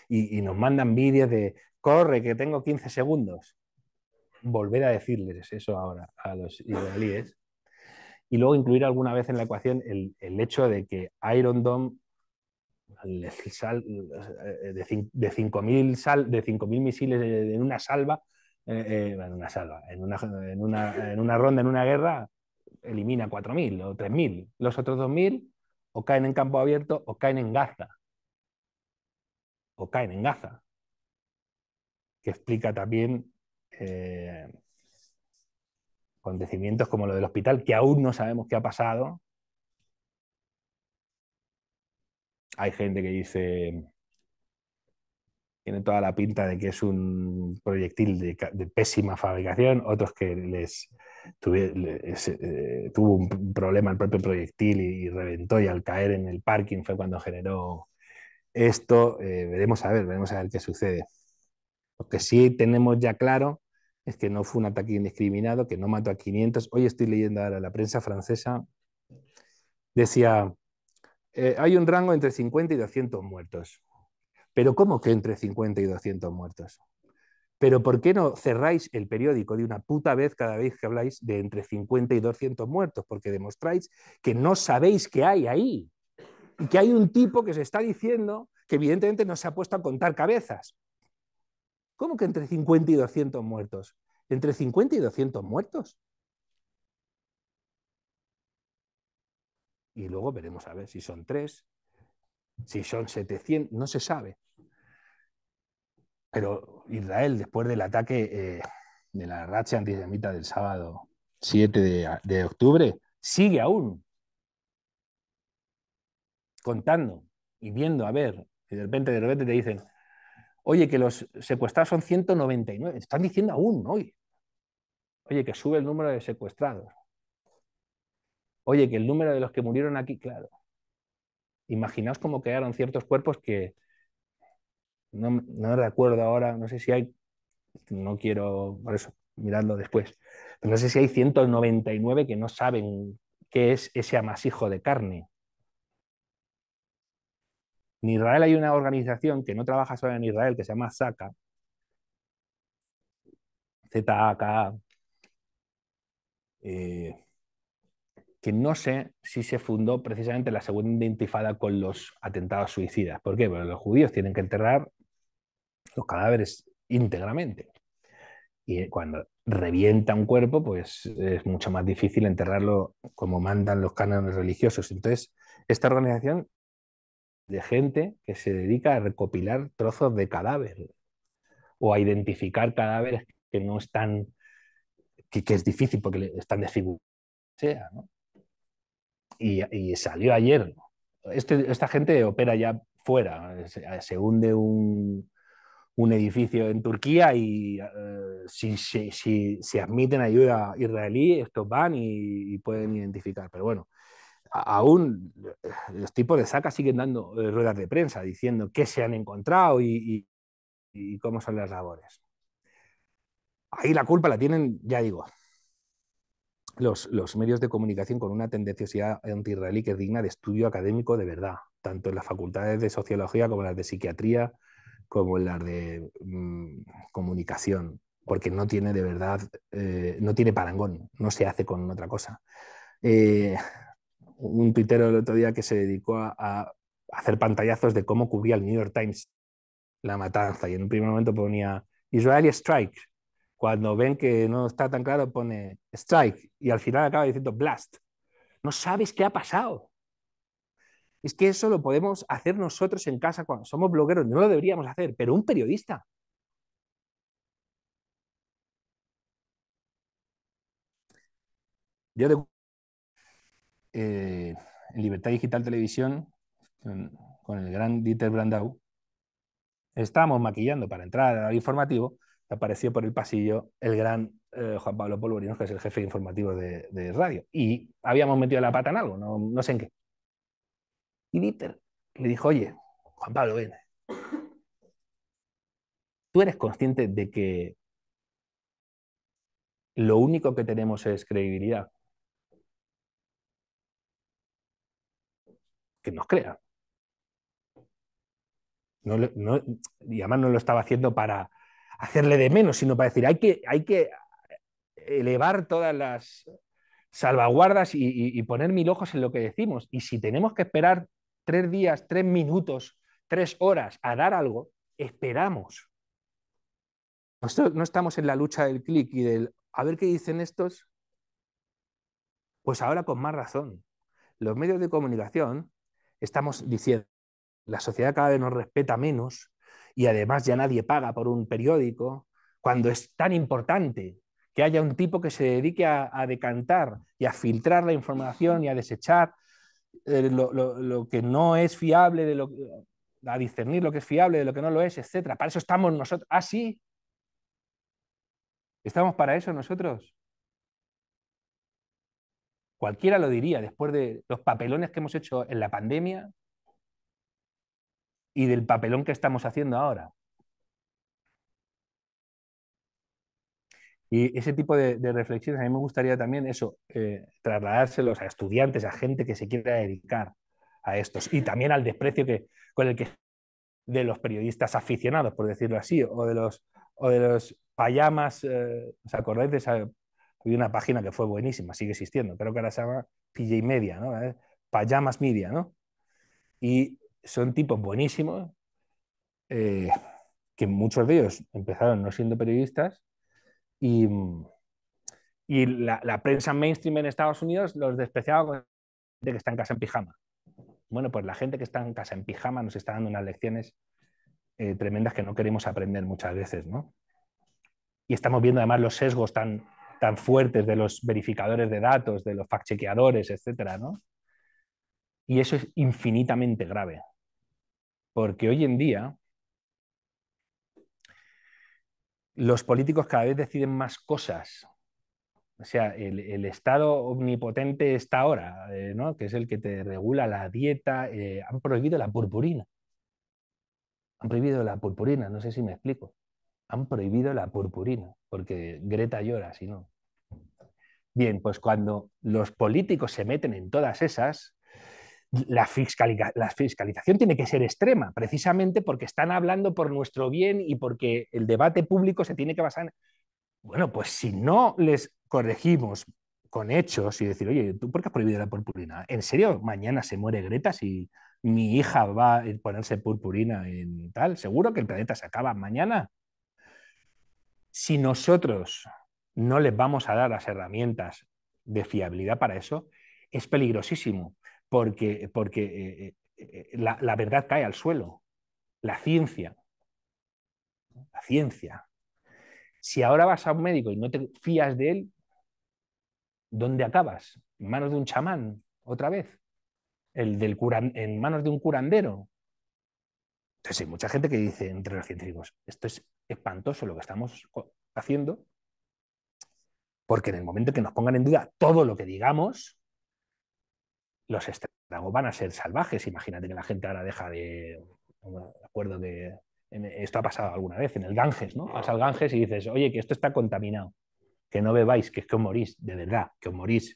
Y nos mandan vídeos de, corre, que tengo 15 segundos. Volver a decirles eso ahora a los israelíes. Y luego incluir alguna vez en la ecuación el hecho de que Iron Dome de 5.000 misiles en una salva, en una ronda, en una guerra, elimina 4.000 o 3.000. Los otros 2.000 o caen en campo abierto o caen en Gaza. O caen en Gaza. Que explica también acontecimientos como lo del hospital, que aún no sabemos qué ha pasado. Hay gente que dice, tiene toda la pinta de que es un proyectil de pésima fabricación, otros que tuvo un problema el propio proyectil y reventó, y al caer en el parking fue cuando generó esto. Veremos a ver qué sucede. Lo que sí tenemos ya claro es que no fue un ataque indiscriminado, que no mató a 500. Hoy estoy leyendo ahora la prensa francesa, decía, hay un rango entre 50 y 200 muertos. ¿Pero cómo que entre 50 y 200 muertos? ¿Pero por qué no cerráis el periódico de una puta vez cada vez que habláis de entre 50 y 200 muertos? Porque demostráis que no sabéis qué hay ahí. Y que hay un tipo que se está diciendo que evidentemente no se ha puesto a contar cabezas. ¿Cómo que entre 50 y 200 muertos? ¿Entre 50 y 200 muertos? Y luego veremos a ver si son 3, si son 700, no se sabe. Pero Israel, después del ataque de la racha antisemita del sábado 7 de octubre, sigue aún contando y viendo, a ver, y de repente te dicen, oye, que los secuestrados son 199, están diciendo aún hoy, oye, que sube el número de secuestrados, oye, que el número de los que murieron aquí, claro, Imaginaos cómo quedaron ciertos cuerpos que no recuerdo ahora, no sé si hay, no quiero, por eso, mirarlo después, pero no sé si hay 199 que no saben qué es ese amasijo de carne. En Israel hay una organización que no trabaja solo en Israel, que se llama ZACA, ZAKA, eh, que no sé si se fundó precisamente la segunda intifada con los atentados suicidas. ¿Por qué? Porque los judíos tienen que enterrar los cadáveres íntegramente. Y cuando revienta un cuerpo, pues es mucho más difícil enterrarlo como mandan los cánones religiosos. Entonces, esta organización de gente que se dedica a recopilar trozos de cadáver o a identificar cadáveres que no están, que es difícil porque están desfigurados, ¿no? Y salió ayer. Esta gente opera ya fuera, se hunde un edificio en Turquía y si admiten ayuda israelí, estos van y pueden identificar. Pero bueno, aún los tipos de SACA siguen dando ruedas de prensa diciendo qué se han encontrado y cómo son las labores. Ahí la culpa la tienen, ya digo, los medios de comunicación con una tendenciosidad anti-israelí que es digna de estudio académico de verdad, tanto en las facultades de sociología como en las de psiquiatría, como en las de comunicación, porque no tiene de verdad, no tiene parangón, no se hace con otra cosa. Eh, un tuitero el otro día que se dedicó a hacer pantallazos de cómo cubría el New York Times la matanza y en un primer momento ponía Israeli Strike. Cuando ven que no está tan claro pone Strike y al final acaba diciendo Blast. No sabes qué ha pasado. Es que eso lo podemos hacer nosotros en casa cuando somos blogueros, no lo deberíamos hacer, pero un periodista. Yo de, en Libertad Digital Televisión, con el gran Dieter Brandau, estábamos maquillando para entrar al informativo, apareció por el pasillo el gran Juan Pablo Polvorinos, que es el jefe informativo de radio, y habíamos metido la pata en algo, no sé en qué. Y Dieter le dijo, oye, Juan Pablo, ven, ¿tú eres consciente de que lo único que tenemos es credibilidad? Que nos crea. Y además no lo estaba haciendo para hacerle de menos, sino para decir, hay que elevar todas las salvaguardas y poner mil ojos en lo que decimos. Y si tenemos que esperar 3 días, 3 minutos, 3 horas a dar algo, esperamos. Nosotros no estamos en la lucha del clic y del a ver qué dicen estos, pues ahora con más razón. Los medios de comunicación estamos diciendo, la sociedad cada vez nos respeta menos y además ya nadie paga por un periódico, cuando es tan importante que haya un tipo que se dedique a decantar y a filtrar la información y a desechar lo que no es fiable, a discernir lo que es fiable de lo que no lo es, etc. Para eso estamos nosotros. Ah, sí, estamos para eso nosotros. Cualquiera lo diría después de los papelones que hemos hecho en la pandemia y del papelón que estamos haciendo ahora. Y ese tipo de reflexiones a mí me gustaría también eso, trasladárselos a estudiantes, a gente que se quiera dedicar a estos y también al desprecio con el que de los periodistas aficionados, por decirlo así, o de los payamas, ¿os acordáis de esa? Había una página que fue buenísima, sigue existiendo, creo que ahora se llama PJ Media, ¿no? Payamas Media, ¿no? Y son tipos buenísimos, eh, que muchos de ellos empezaron no siendo periodistas y la prensa mainstream en Estados Unidos los despreciaba con gente que está en casa en pijama. Bueno, pues la gente que está en casa en pijama nos está dando unas lecciones tremendas que no queremos aprender muchas veces, ¿no? Y estamos viendo además los sesgos tan fuertes de los verificadores de datos, de los fact-chequeadores, etcétera, ¿no? Y eso es infinitamente grave, porque hoy en día los políticos cada vez deciden más cosas O sea, el Estado omnipotente está ahora, ¿no? Que es el que te regula la dieta. Han prohibido la purpurina. Han prohibido la purpurina, no sé si me explico. Han prohibido la purpurina, porque Greta llora, si no. Bien, pues cuando los políticos se meten en todas esas, la fiscalización tiene que ser extrema, precisamente porque están hablando por nuestro bien y porque el debate público se tiene que basar en... Bueno, pues si no les corregimos con hechos y decir, oye, ¿tú por qué has prohibido la purpurina? ¿En serio mañana se muere Greta si mi hija va a ponerse purpurina en tal? ¿Seguro que el planeta se acaba mañana? Si nosotros no les vamos a dar las herramientas de fiabilidad para eso, es peligrosísimo, porque la verdad cae al suelo. La ciencia, la ciencia. Si ahora vas a un médico y no te fías de él, ¿dónde acabas? ¿En manos de un chamán otra vez? ¿En manos de un curandero? Entonces hay mucha gente que dice entre los científicos, esto es espantoso lo que estamos haciendo, porque en el momento que nos pongan en duda todo lo que digamos, los estragos van a ser salvajes. Imagínate que la gente ahora deja de... No me acuerdo de... Esto ha pasado alguna vez en el Ganges, ¿no? Vas al Ganges y dices, oye, que esto está contaminado, que no bebáis, que es que os morís, de verdad, que os morís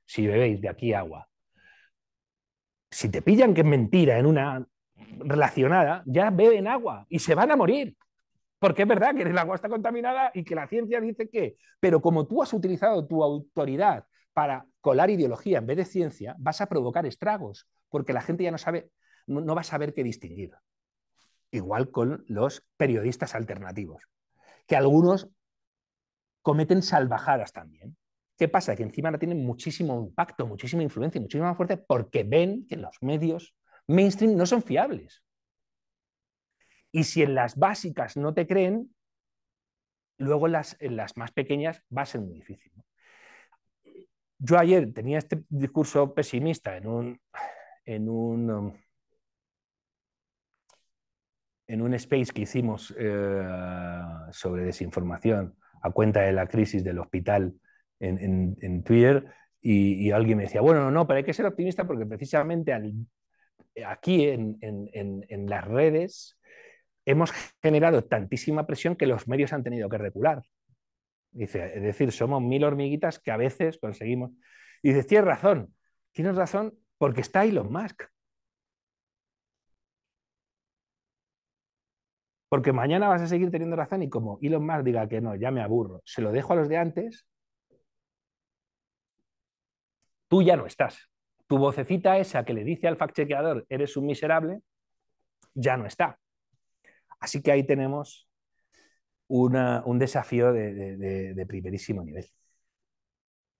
si bebéis de aquí agua. Si te pillan que es mentira en una relacionada, ya beben agua y se van a morir. Porque es verdad que el agua está contaminada y que la ciencia dice que, pero como tú has utilizado tu autoridad para colar ideología en vez de ciencia, vas a provocar estragos, porque la gente ya no sabe, no va a saber qué distinguir. Igual con los periodistas alternativos, que algunos cometen salvajadas también. ¿Qué pasa? Que encima no tienen muchísimo impacto, muchísima influencia, muchísima fuerza, porque ven que los medios mainstream no son fiables. Y si en las básicas no te creen, luego en las más pequeñas va a ser muy difícil. Yo ayer tenía este discurso pesimista en un space que hicimos sobre desinformación a cuenta de la crisis del hospital en Twitter y alguien me decía, bueno, no, pero hay que ser optimista porque precisamente aquí en las redes hemos generado tantísima presión que los medios han tenido que recular. Dice, es decir, somos 1000 hormiguitas que a veces conseguimos. Y dices, tienes razón porque está Elon Musk. Porque mañana vas a seguir teniendo razón y como Elon Musk diga que no, ya me aburro, se lo dejo a los de antes, tú ya no estás. Tu vocecita esa que le dice al fact-chequeador, eres un miserable, ya no está. Así que ahí tenemos un desafío de primerísimo nivel.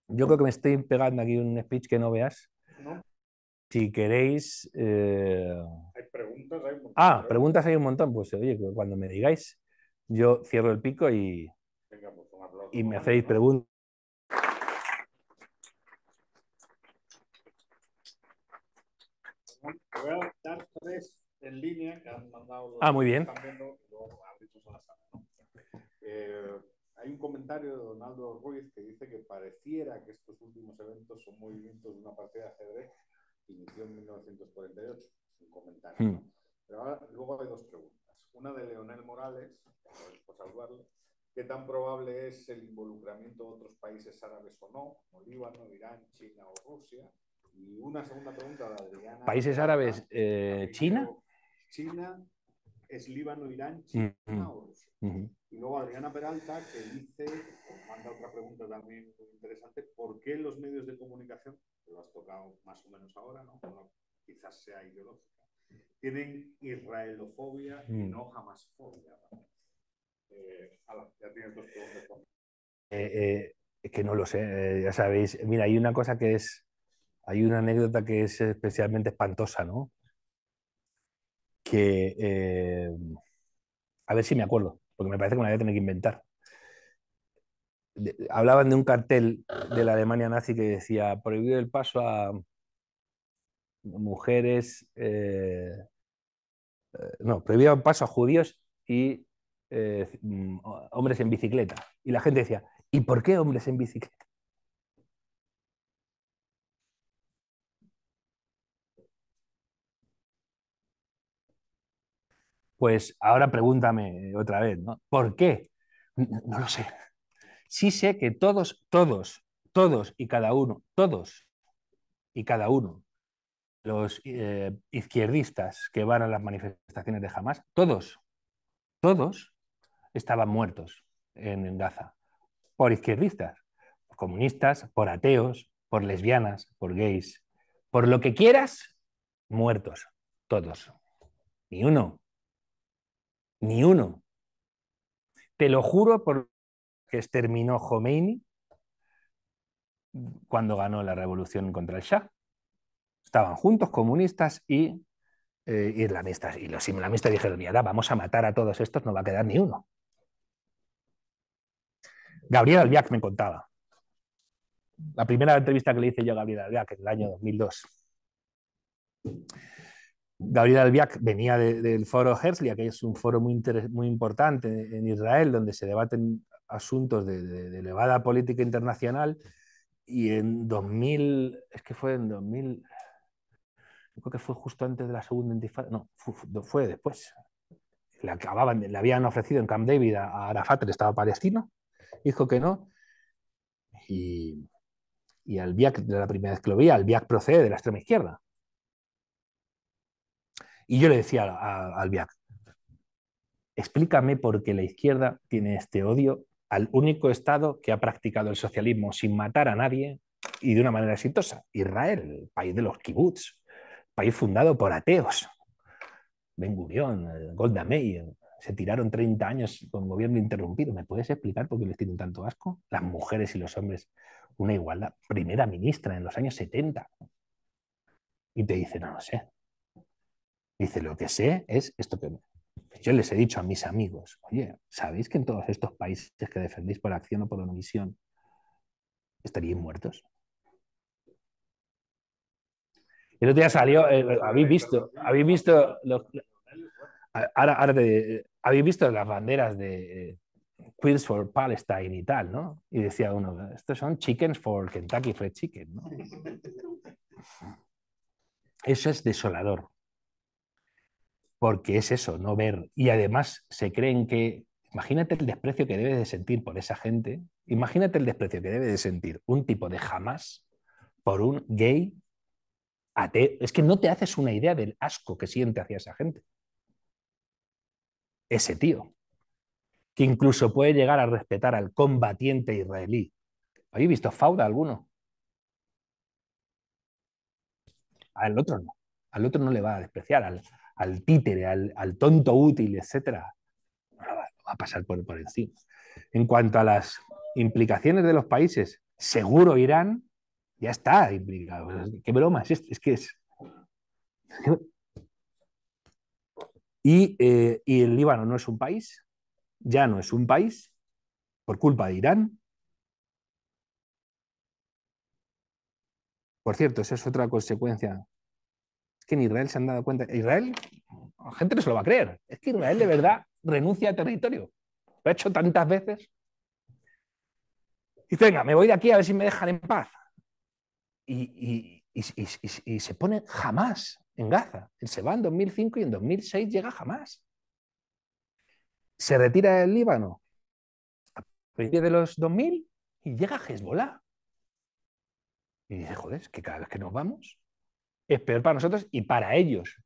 Yo creo que me estoy pegando aquí un speech que no veas. ¿No? Si queréis... Hay preguntas, hay un montón. Preguntas hay un montón. Pues oye, cuando me digáis, yo cierro el pico Venga, pues un aplauso. y me hacéis preguntas. Te voy a dar tres en línea que han mandado los Muy bien. que están viendo y luego abrimos a la sala, ¿no? Hay un comentario de Donaldo Ruiz que dice que pareciera que estos últimos eventos son movimientos de una partida de ajedrez que inició en 1948. Es un comentario, ¿no? Pero ahora, luego hay dos preguntas. Una de Leonel Morales, por saludarle. ¿Qué tan probable es el involucramiento de otros países árabes o no, como Líbano, Irán, China o Rusia? Y una segunda pregunta de Adriana. ¿Países árabes? ¿China? China, es Líbano, Irán, China o Rusia. Y luego Adriana Peralta, que dice, manda otra pregunta también muy interesante, ¿por qué los medios de comunicación, que lo has tocado más o menos ahora, ¿no? Bueno, quizás sea ideológica, tienen israelofobia y no hamasfobia? Ya tienes dos preguntas. Que no lo sé, ya sabéis. Mira, hay una cosa que es, hay una anécdota que es especialmente espantosa, ¿no? Que, a ver si me acuerdo, porque me parece que me la voy a tener que inventar. Hablaban de un cartel de la Alemania nazi que decía prohibir el paso a mujeres, no, prohibir el paso a judíos y hombres en bicicleta. Y la gente decía, ¿y por qué hombres en bicicleta? Pues ahora pregúntame otra vez, ¿no? ¿Por qué? No lo sé. Sí sé que todos y cada uno, los izquierdistas que van a las manifestaciones de Hamas, todos estaban muertos en Gaza, por izquierdistas, por comunistas, por ateos, por lesbianas, por gays, por lo que quieras, muertos, todos. Ni uno, ni uno. Te lo juro por que exterminó Khomeini cuando ganó la revolución contra el Shah. Estaban juntos comunistas y islamistas. Y los islamistas dijeron, mira, vamos a matar a todos estos, no va a quedar ni uno. Gabriel Albiac me contaba. La primera entrevista que le hice yo a Gabriel Albiac en el año 2002. Gabriel Albiac venía del foro Herzliya, que es un foro muy importante en Israel, donde se debaten asuntos de elevada política internacional. Y en 2000, es que fue en 2000, creo que fue justo antes de la segunda intifada, no, fue después. Le habían ofrecido en Camp David a Arafat el Estado palestino, dijo que no, y, y Albiac, de la primera vez que lo vi, Albiac procede de la extrema izquierda. Y yo le decía a Albiac, explícame por qué la izquierda tiene este odio al único Estado que ha practicado el socialismo sin matar a nadie y de una manera exitosa, Israel, el país de los kibbutz, país fundado por ateos. Ben Gurión, Golda Meir, se tiraron 30 años con gobierno interrumpido. ¿Me puedes explicar por qué les tienen tanto asco? Las mujeres y los hombres, una igualdad. Primera ministra en los años 70. Y te dice, no lo sé. Dice, lo que sé es esto que yo les he dicho a mis amigos. Oye, ¿sabéis que en todos estos países que defendéis por acción o por omisión estaríais muertos? El otro día salió, habéis visto habéis visto las banderas de Queers for Palestine y tal, ¿no? Y decía uno, estos son chickens for Kentucky Fried Chicken, ¿no? Eso es desolador, porque es eso, no ver. Y además se creen que, imagínate el desprecio que debe de sentir por esa gente, imagínate el desprecio que debe de sentir un tipo de Hamas por un gay ateo. Es que no te haces una idea del asco que siente hacia esa gente. Ese tío, que incluso puede llegar a respetar al combatiente israelí. ¿Habéis visto Fauda alguno? Al otro no. Al otro no le va a despreciar, al títere, al tonto útil, etcétera. No lo va a pasar por encima. En cuanto a las implicaciones de los países, seguro Irán ya está implicado. ¿Qué broma es esto? Es que es. Y el Líbano no es un país, ya no es un país, por culpa de Irán. Por cierto, esa es otra consecuencia. Es que en Israel se han dado cuenta. Israel, la gente no se lo va a creer. Es que Israel de verdad renuncia a territorio. Lo ha hecho tantas veces. Y dice, venga, me voy de aquí a ver si me dejan en paz. Y se pone jamás en Gaza. Él se va en 2005 y en 2006 llega jamás. Se retira del Líbano a principios de los 2000 y llega Hezbollah. Y dice, joder, es que cada vez que nos vamos es peor para nosotros y para ellos.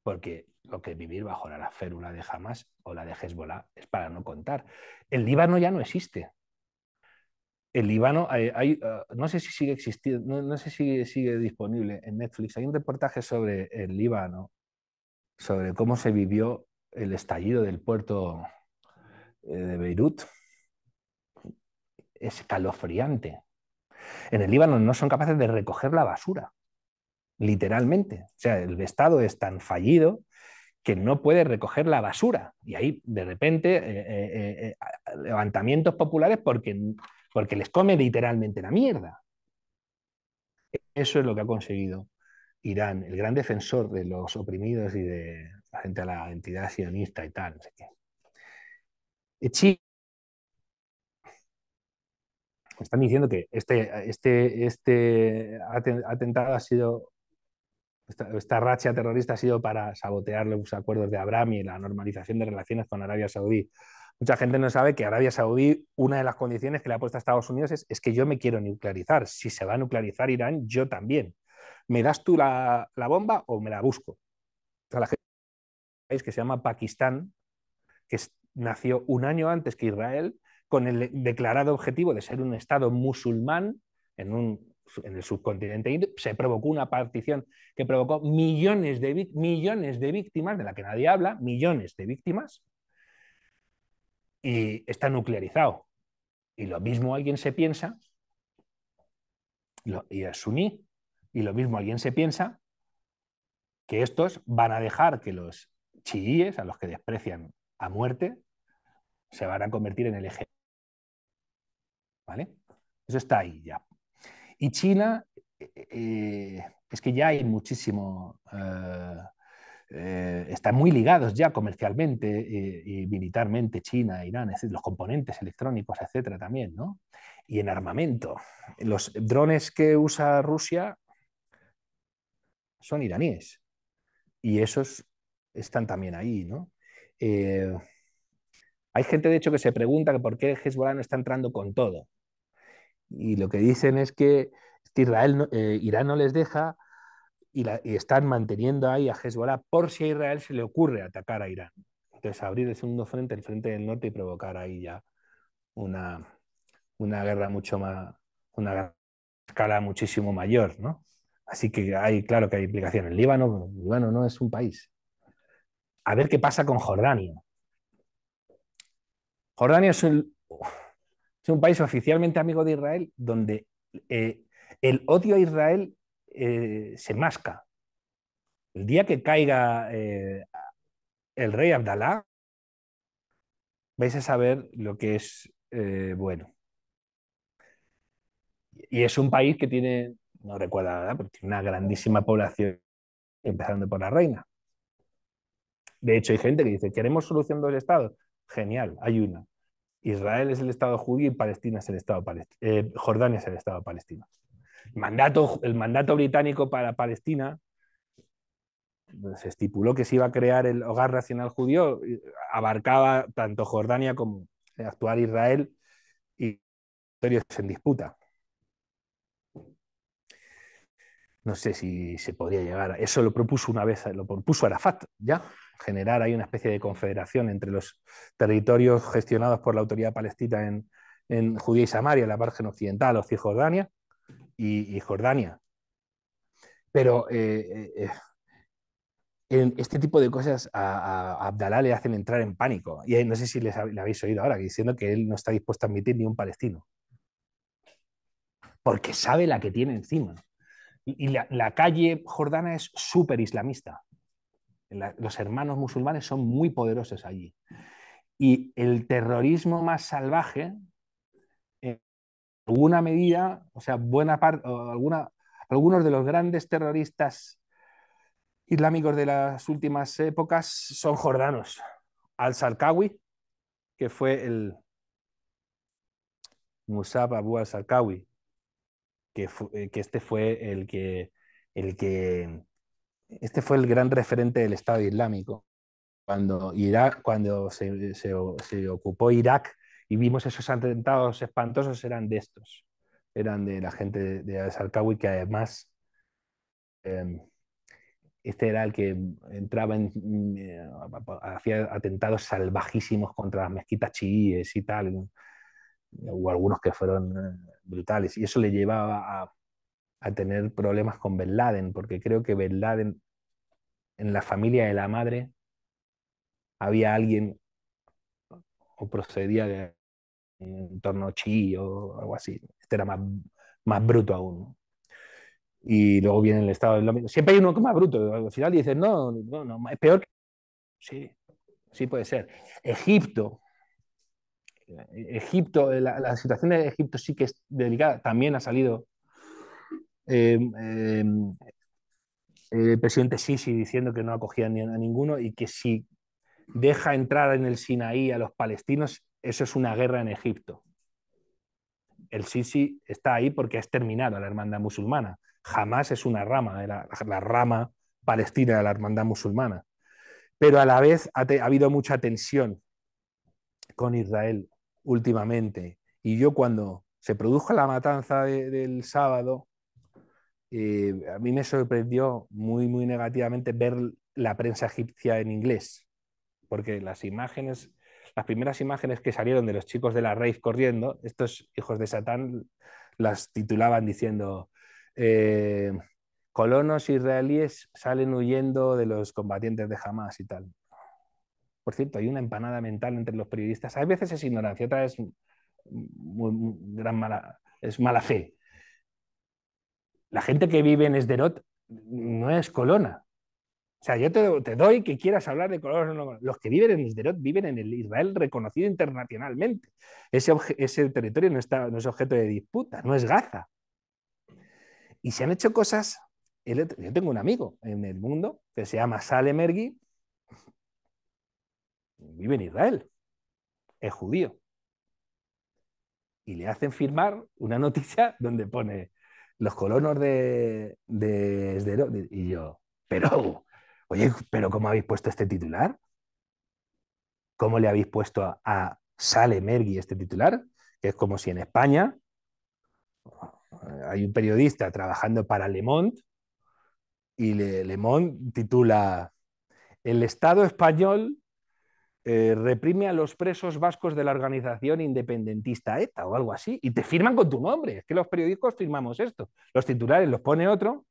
Porque lo que vivir bajo la férula de Hamas o la de Hezbollah es para no contar. El Líbano ya no existe. El Líbano, no sé si sigue existiendo, no sé si sigue disponible en Netflix. Hay un reportaje sobre el Líbano, sobre cómo se vivió el estallido del puerto de Beirut. Es escalofriante. En el Líbano no son capaces de recoger la basura, literalmente. O sea, el Estado es tan fallido que no puede recoger la basura. Y ahí, de repente, levantamientos populares porque les come literalmente la mierda. Eso es lo que ha conseguido Irán, el gran defensor de los oprimidos y de la gente a la entidad sionista y tal. No sé qué. Chile, están diciendo que este atentado ha sido esta racha terrorista ha sido para sabotear los acuerdos de Abraham y la normalización de relaciones con Arabia Saudí. Mucha gente no sabe que Arabia Saudí, una de las condiciones que le ha puesto a Estados Unidos es que yo me quiero nuclearizar. Si se va a nuclearizar Irán, yo también. ¿Me das tú la bomba o me la busco? O sea, la gente país que se llama Pakistán, que nació un año antes que Israel, con el declarado objetivo de ser un Estado musulmán en el subcontinente indio, se provocó una partición que provocó millones de víctimas, de la que nadie habla, millones de víctimas, y está nuclearizado. Y lo mismo alguien se piensa, y es suní, y lo mismo alguien se piensa que estos van a dejar que los chiíes, a los que desprecian a muerte, se van a convertir en el eje. ¿Vale? Eso está ahí ya. Y China, es que ya hay muchísimo, están muy ligados ya comercialmente y militarmente China, Irán, es decir, los componentes electrónicos, etcétera, también, ¿no? Y en armamento. Los drones que usa Rusia son iraníes y esos están también ahí, ¿no? Hay gente, de hecho, que se pregunta que por qué Hezbollah no está entrando con todo. Y lo que dicen es que Irán no les deja y están manteniendo ahí a Hezbollah por si a Israel se le ocurre atacar a Irán. Entonces, abrir el segundo frente, el frente del norte, y provocar ahí ya una, una guerra mucho más, una escala muchísimo mayor, ¿no? Así que hay, claro que hay implicaciones. Líbano no es un país. A ver qué pasa con Jordania. Jordania es un país oficialmente amigo de Israel donde el odio a Israel se masca. El día que caiga el rey Abdalá, vais a saber lo que es bueno. Y es un país que tiene, no recuerdo la verdad, pero tiene una grandísima población, empezando por la reina. De hecho, hay gente que dice, ¿queremos solución dos estados? Genial, hay una. Israel es el Estado judío y Palestina es el Estado Jordania es el Estado palestino. El mandato británico para Palestina se estipuló que se iba a crear el Hogar Nacional Judío, abarcaba tanto Jordania como el actual Israel y territorios en disputa. No sé si se podría llegar a eso. Lo propuso una vez, lo propuso Arafat ya, generar ahí una especie de confederación entre los territorios gestionados por la autoridad palestina en Judea y Samaria, la margen occidental, o Cisjordania y Jordania. Pero en este tipo de cosas a Abdalá le hacen entrar en pánico. Y no sé si le habéis oído ahora, diciendo que él no está dispuesto a admitir ni un palestino. Porque sabe la que tiene encima. Y la calle jordana es súper islamista. Los hermanos musulmanes son muy poderosos allí. Y el terrorismo más salvaje, en alguna medida, o sea, buena parte, algunos de los grandes terroristas islámicos de las últimas épocas son jordanos. Al-Zarqawi, que fue el Musab Abu al-Zarqawi, que este fue este fue el gran referente del Estado Islámico. Cuando se ocupó Irak y vimos esos atentados espantosos, eran de estos, eran de la gente de Al-Zarqawi, que además este era el que entraba hacía atentados salvajísimos contra las mezquitas chiíes y tal, hubo algunos que fueron brutales, y eso le llevaba a tener problemas con Bin Laden, porque creo que Bin Laden, en la familia de la madre, había alguien o procedía de un entorno chií o algo así. Este era más bruto aún, ¿no? Y luego viene el Estado Islámico. Siempre hay uno que es más bruto. Al final dices, no, es peor. Sí, sí puede ser. Egipto, la situación de Egipto sí que es delicada. También ha salido eh, eh, el presidente Sisi diciendo que no acogía a ninguno y que si deja entrar en el Sinaí a los palestinos, eso es una guerra en Egipto. El Sisi está ahí porque ha exterminado a la hermandad musulmana. Jamás es una rama, la rama Palestina, de la hermandad musulmana. Pero a la vez ha habido mucha tensión con Israel últimamente. Y yo cuando se produjo la matanza del sábado, a mí me sorprendió muy, muy negativamente ver la prensa egipcia en inglés, porque las imágenes, las primeras imágenes que salieron de los chicos de la rave corriendo, estos hijos de Satán las titulaban diciendo eh, colonos israelíes salen huyendo de los combatientes de Hamas y tal. Por cierto, hay una empanada mental entre los periodistas. A veces es ignorancia, otra es gran mala, es mala fe. La gente que vive en Esderot no es colona. O sea, yo te doy que quieras hablar de colonos. No, los que viven en Esderot viven en el Israel reconocido internacionalmente. Ese territorio no es objeto de disputa, no es Gaza. Y se han hecho cosas. Yo tengo un amigo en el mundo que se llama Saleh Mergui, vive en Israel, es judío. Y le hacen firmar una noticia donde pone los colonos de Esderot. Y yo, pero, oye, ¿pero cómo habéis puesto este titular? ¿Cómo le habéis puesto a Sale Mergui este titular? Que es como si en España hay un periodista trabajando para Le Monde y Le Monde titula El Estado español reprime a los presos vascos de la organización independentista ETA o algo así, y te firman con tu nombre. Es que los periódicos firmamos esto. Los titulares los pone otro,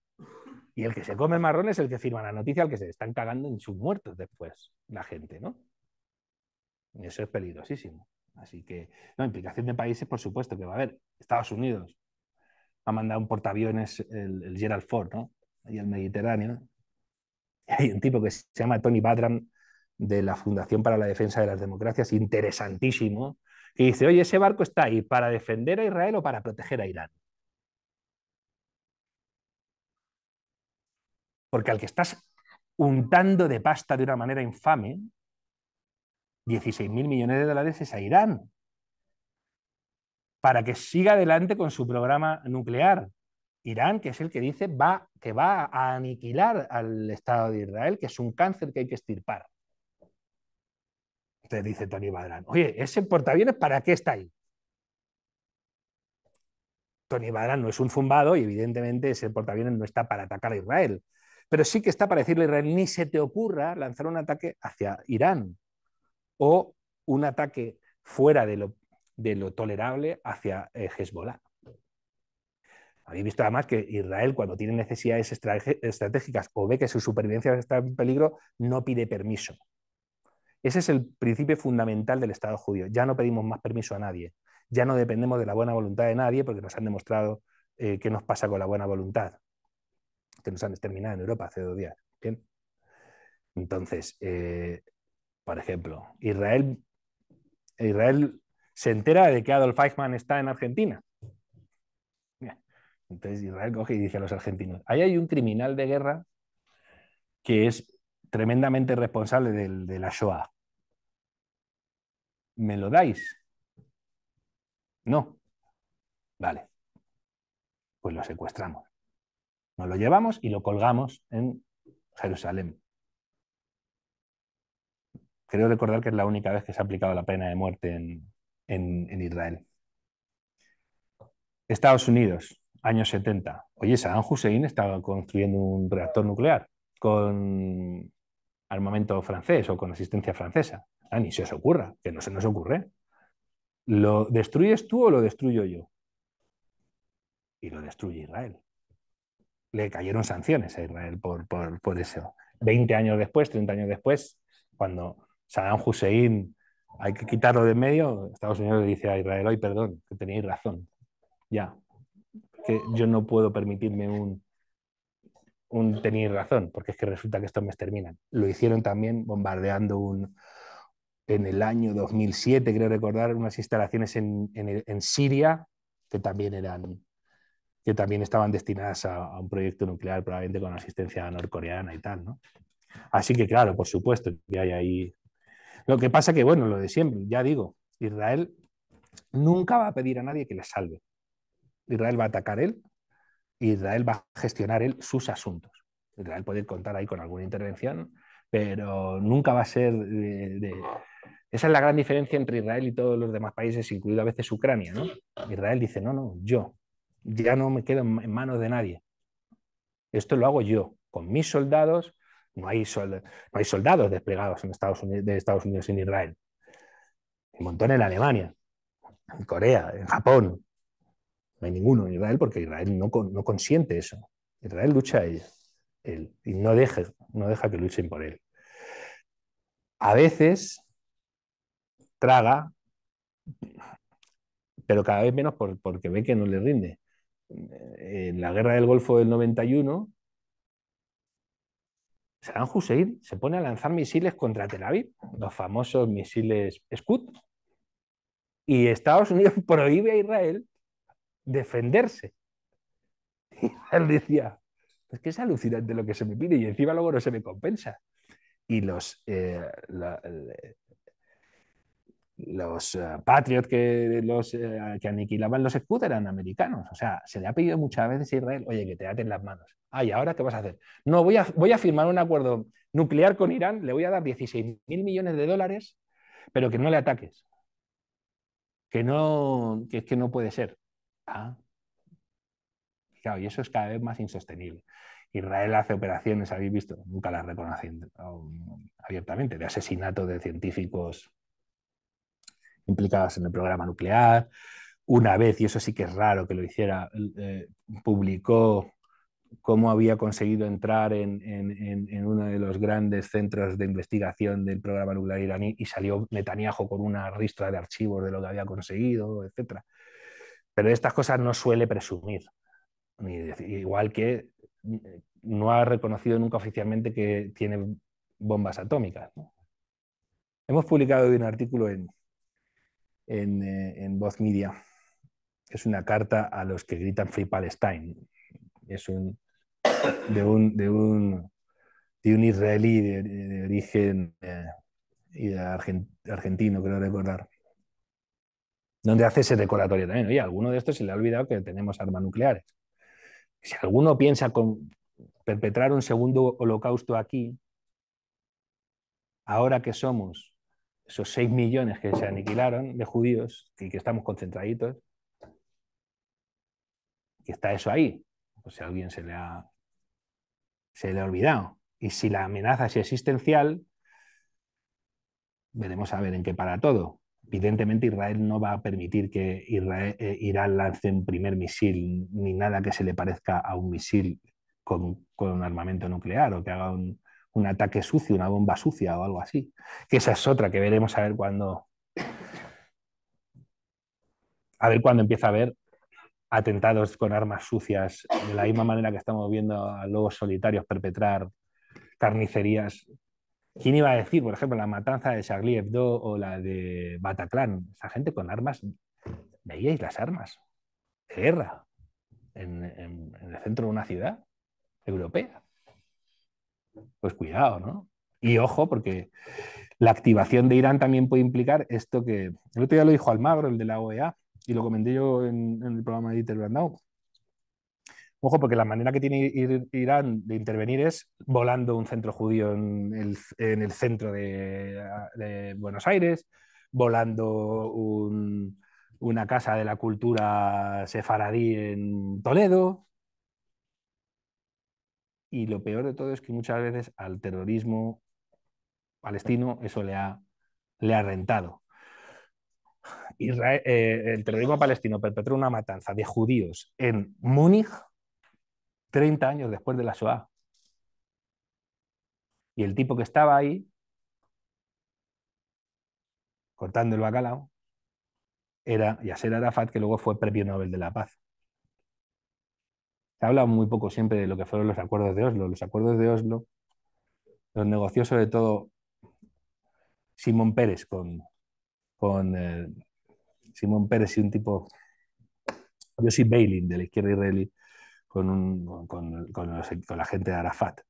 y el que se come marrón es el que firma la noticia, al que se están cagando en sus muertos después, la gente, ¿no? Y eso es peligrosísimo. Así que, no, implicación de países, por supuesto que va a haber. Estados Unidos ha mandado un portaaviones, el Gerald Ford, ¿no? Y el Mediterráneo. Y hay un tipo que se llama Tony Badram, de la Fundación para la Defensa de las Democracias, interesantísimo, que dice, oye, ese barco está ahí para defender a Israel o para proteger a Irán. Porque al que estás untando de pasta de una manera infame, 16.000 millones de dólares es a Irán, para que siga adelante con su programa nuclear. Irán, que es el que dice que va a aniquilar al Estado de Israel, que es un cáncer que hay que extirpar. Entonces dice Tony Badran, oye, ese portaaviones, ¿para qué está ahí? Tony Badran no es un zumbado y evidentemente ese portaaviones no está para atacar a Israel, pero sí que está para decirle a Israel, ni se te ocurra lanzar un ataque hacia Irán o un ataque fuera de lo tolerable hacia Hezbollah. Habéis visto además que Israel, cuando tiene necesidades estratégicas o ve que su supervivencia está en peligro, no pide permiso. Ese es el principio fundamental del Estado judío. Ya no pedimos más permiso a nadie. Ya no dependemos de la buena voluntad de nadie, porque nos han demostrado qué nos pasa con la buena voluntad, que nos han exterminado en Europa hace 2 días. ¿Bien? Entonces, por ejemplo, Israel se entera de que Adolf Eichmann está en Argentina. Entonces Israel coge y dice a los argentinos, ahí hay un criminal de guerra que es tremendamente responsable de la Shoah. ¿Me lo dais? No. Vale, pues lo secuestramos. Nos lo llevamos y lo colgamos en Jerusalén. Creo recordar que es la única vez que se ha aplicado la pena de muerte en Israel. Estados Unidos, años 70. Oye, Saddam Hussein estaba construyendo un reactor nuclear con armamento francés o con asistencia francesa. Ni se os ocurra, que no se nos ocurre. ¿Lo destruyes tú o lo destruyo yo? Y lo destruye Israel. Le cayeron sanciones a Israel por eso. 20 años después, 30 años después, cuando Saddam Hussein hay que quitarlo de en medio, Estados Unidos le dice a Israel, hoy perdón, que teníais razón. Ya, que yo no puedo permitirme un tenéis razón, porque es que resulta que estos me exterminan. Lo hicieron también bombardeando en el año 2007, creo recordar, unas instalaciones en Siria que también estaban destinadas a un proyecto nuclear, probablemente con asistencia norcoreana y tal, ¿no? Así que, claro, por supuesto, que hay ahí. Lo que pasa que, bueno, lo de siempre, ya digo, Israel nunca va a pedir a nadie que le salve. Israel va a atacar él, Israel va a gestionar él sus asuntos. Israel puede contar ahí con alguna intervención, pero nunca va a ser Esa es la gran diferencia entre Israel y todos los demás países, incluido a veces Ucrania, ¿no? Israel dice, no, no, yo ya no me quedo en manos de nadie. Esto lo hago yo, con mis soldados. No hay soldados desplegados de Estados Unidos en Israel. Un montón en Alemania, en Corea, en Japón. No hay ninguno en Israel porque Israel no consiente eso. Israel lucha él y no deja que luchen por él. A veces traga, pero cada vez menos porque ve que no le rinde. En la guerra del Golfo del 91, Saddam Hussein se pone a lanzar misiles contra Tel Aviv, los famosos misiles Scud, y Estados Unidos prohíbe a Israel defenderse. Y él decía, es que es alucinante lo que se me pide y encima luego no se me compensa. Y los Patriot que aniquilaban los Scud eran americanos. O sea, se le ha pedido muchas veces a Israel, oye, que te aten las manos. Ah, ¿y ahora qué vas a hacer? No, voy a firmar un acuerdo nuclear con Irán, le voy a dar 16.000 millones de dólares, pero que no le ataques. Que es que no puede ser. Ah, claro, y eso es cada vez más insostenible. Israel hace operaciones, habéis visto, nunca las reconocen abiertamente, de asesinato de científicos implicados en el programa nuclear. Una vez, y eso sí que es raro que lo hiciera, publicó cómo había conseguido entrar en uno de los grandes centros de investigación del programa nuclear iraní y salió Netanyahu con una ristra de archivos de lo que había conseguido, etc. Pero de estas cosas no suele presumir, igual que no ha reconocido nunca oficialmente que tiene bombas atómicas, ¿no? Hemos publicado hoy un artículo en Voz Media. Es una carta a los que gritan Free Palestine. Es de un israelí de origen y de argentino, creo recordar, donde hace ese recordatorio también. Oye, a alguno de estos se le ha olvidado que tenemos armas nucleares. Si alguno piensa perpetrar un segundo holocausto aquí, ahora que somos esos 6 millones que se aniquilaron de judíos y que estamos concentraditos, que está eso ahí, pues si a alguien se le ha olvidado. Y si la amenaza es existencial, veremos a ver en qué para todo. Evidentemente Israel no va a permitir que Irán lance un primer misil ni nada que se le parezca a un misil con armamento nuclear o que haga un ataque sucio, una bomba sucia o algo así. Que esa es otra que veremos a ver cuando empieza a haber atentados con armas sucias, de la misma manera que estamos viendo a lobos solitarios perpetrar carnicerías. ¿Quién iba a decir, por ejemplo, la matanza de Charlie Hebdo o la de Bataclan? Esa gente con armas, veíais las armas de guerra en el centro de una ciudad europea. Pues cuidado, ¿no? Y ojo, porque la activación de Irán también puede implicar esto que el otro día lo dijo Almagro, el de la OEA, y lo comenté yo en el programa de Dieter Brandau. Ojo, porque la manera que tiene Irán de intervenir es volando un centro judío en el centro de Buenos Aires, volando una casa de la cultura sefaradí en Toledo. Y lo peor de todo es que muchas veces al terrorismo palestino eso le ha rentado. El terrorismo palestino perpetró una matanza de judíos en Múnich 30 años después de la Shoah. Y el tipo que estaba ahí, cortando el bacalao, era Yasser Arafat, que luego fue Premio Nobel de la Paz. Se habla muy poco siempre de lo que fueron los acuerdos de Oslo. Los acuerdos de Oslo los negoció sobre todo Simón Pérez con Simón Pérez y un tipo, Yossi Beilin, de la izquierda israelí, con la gente de Arafat.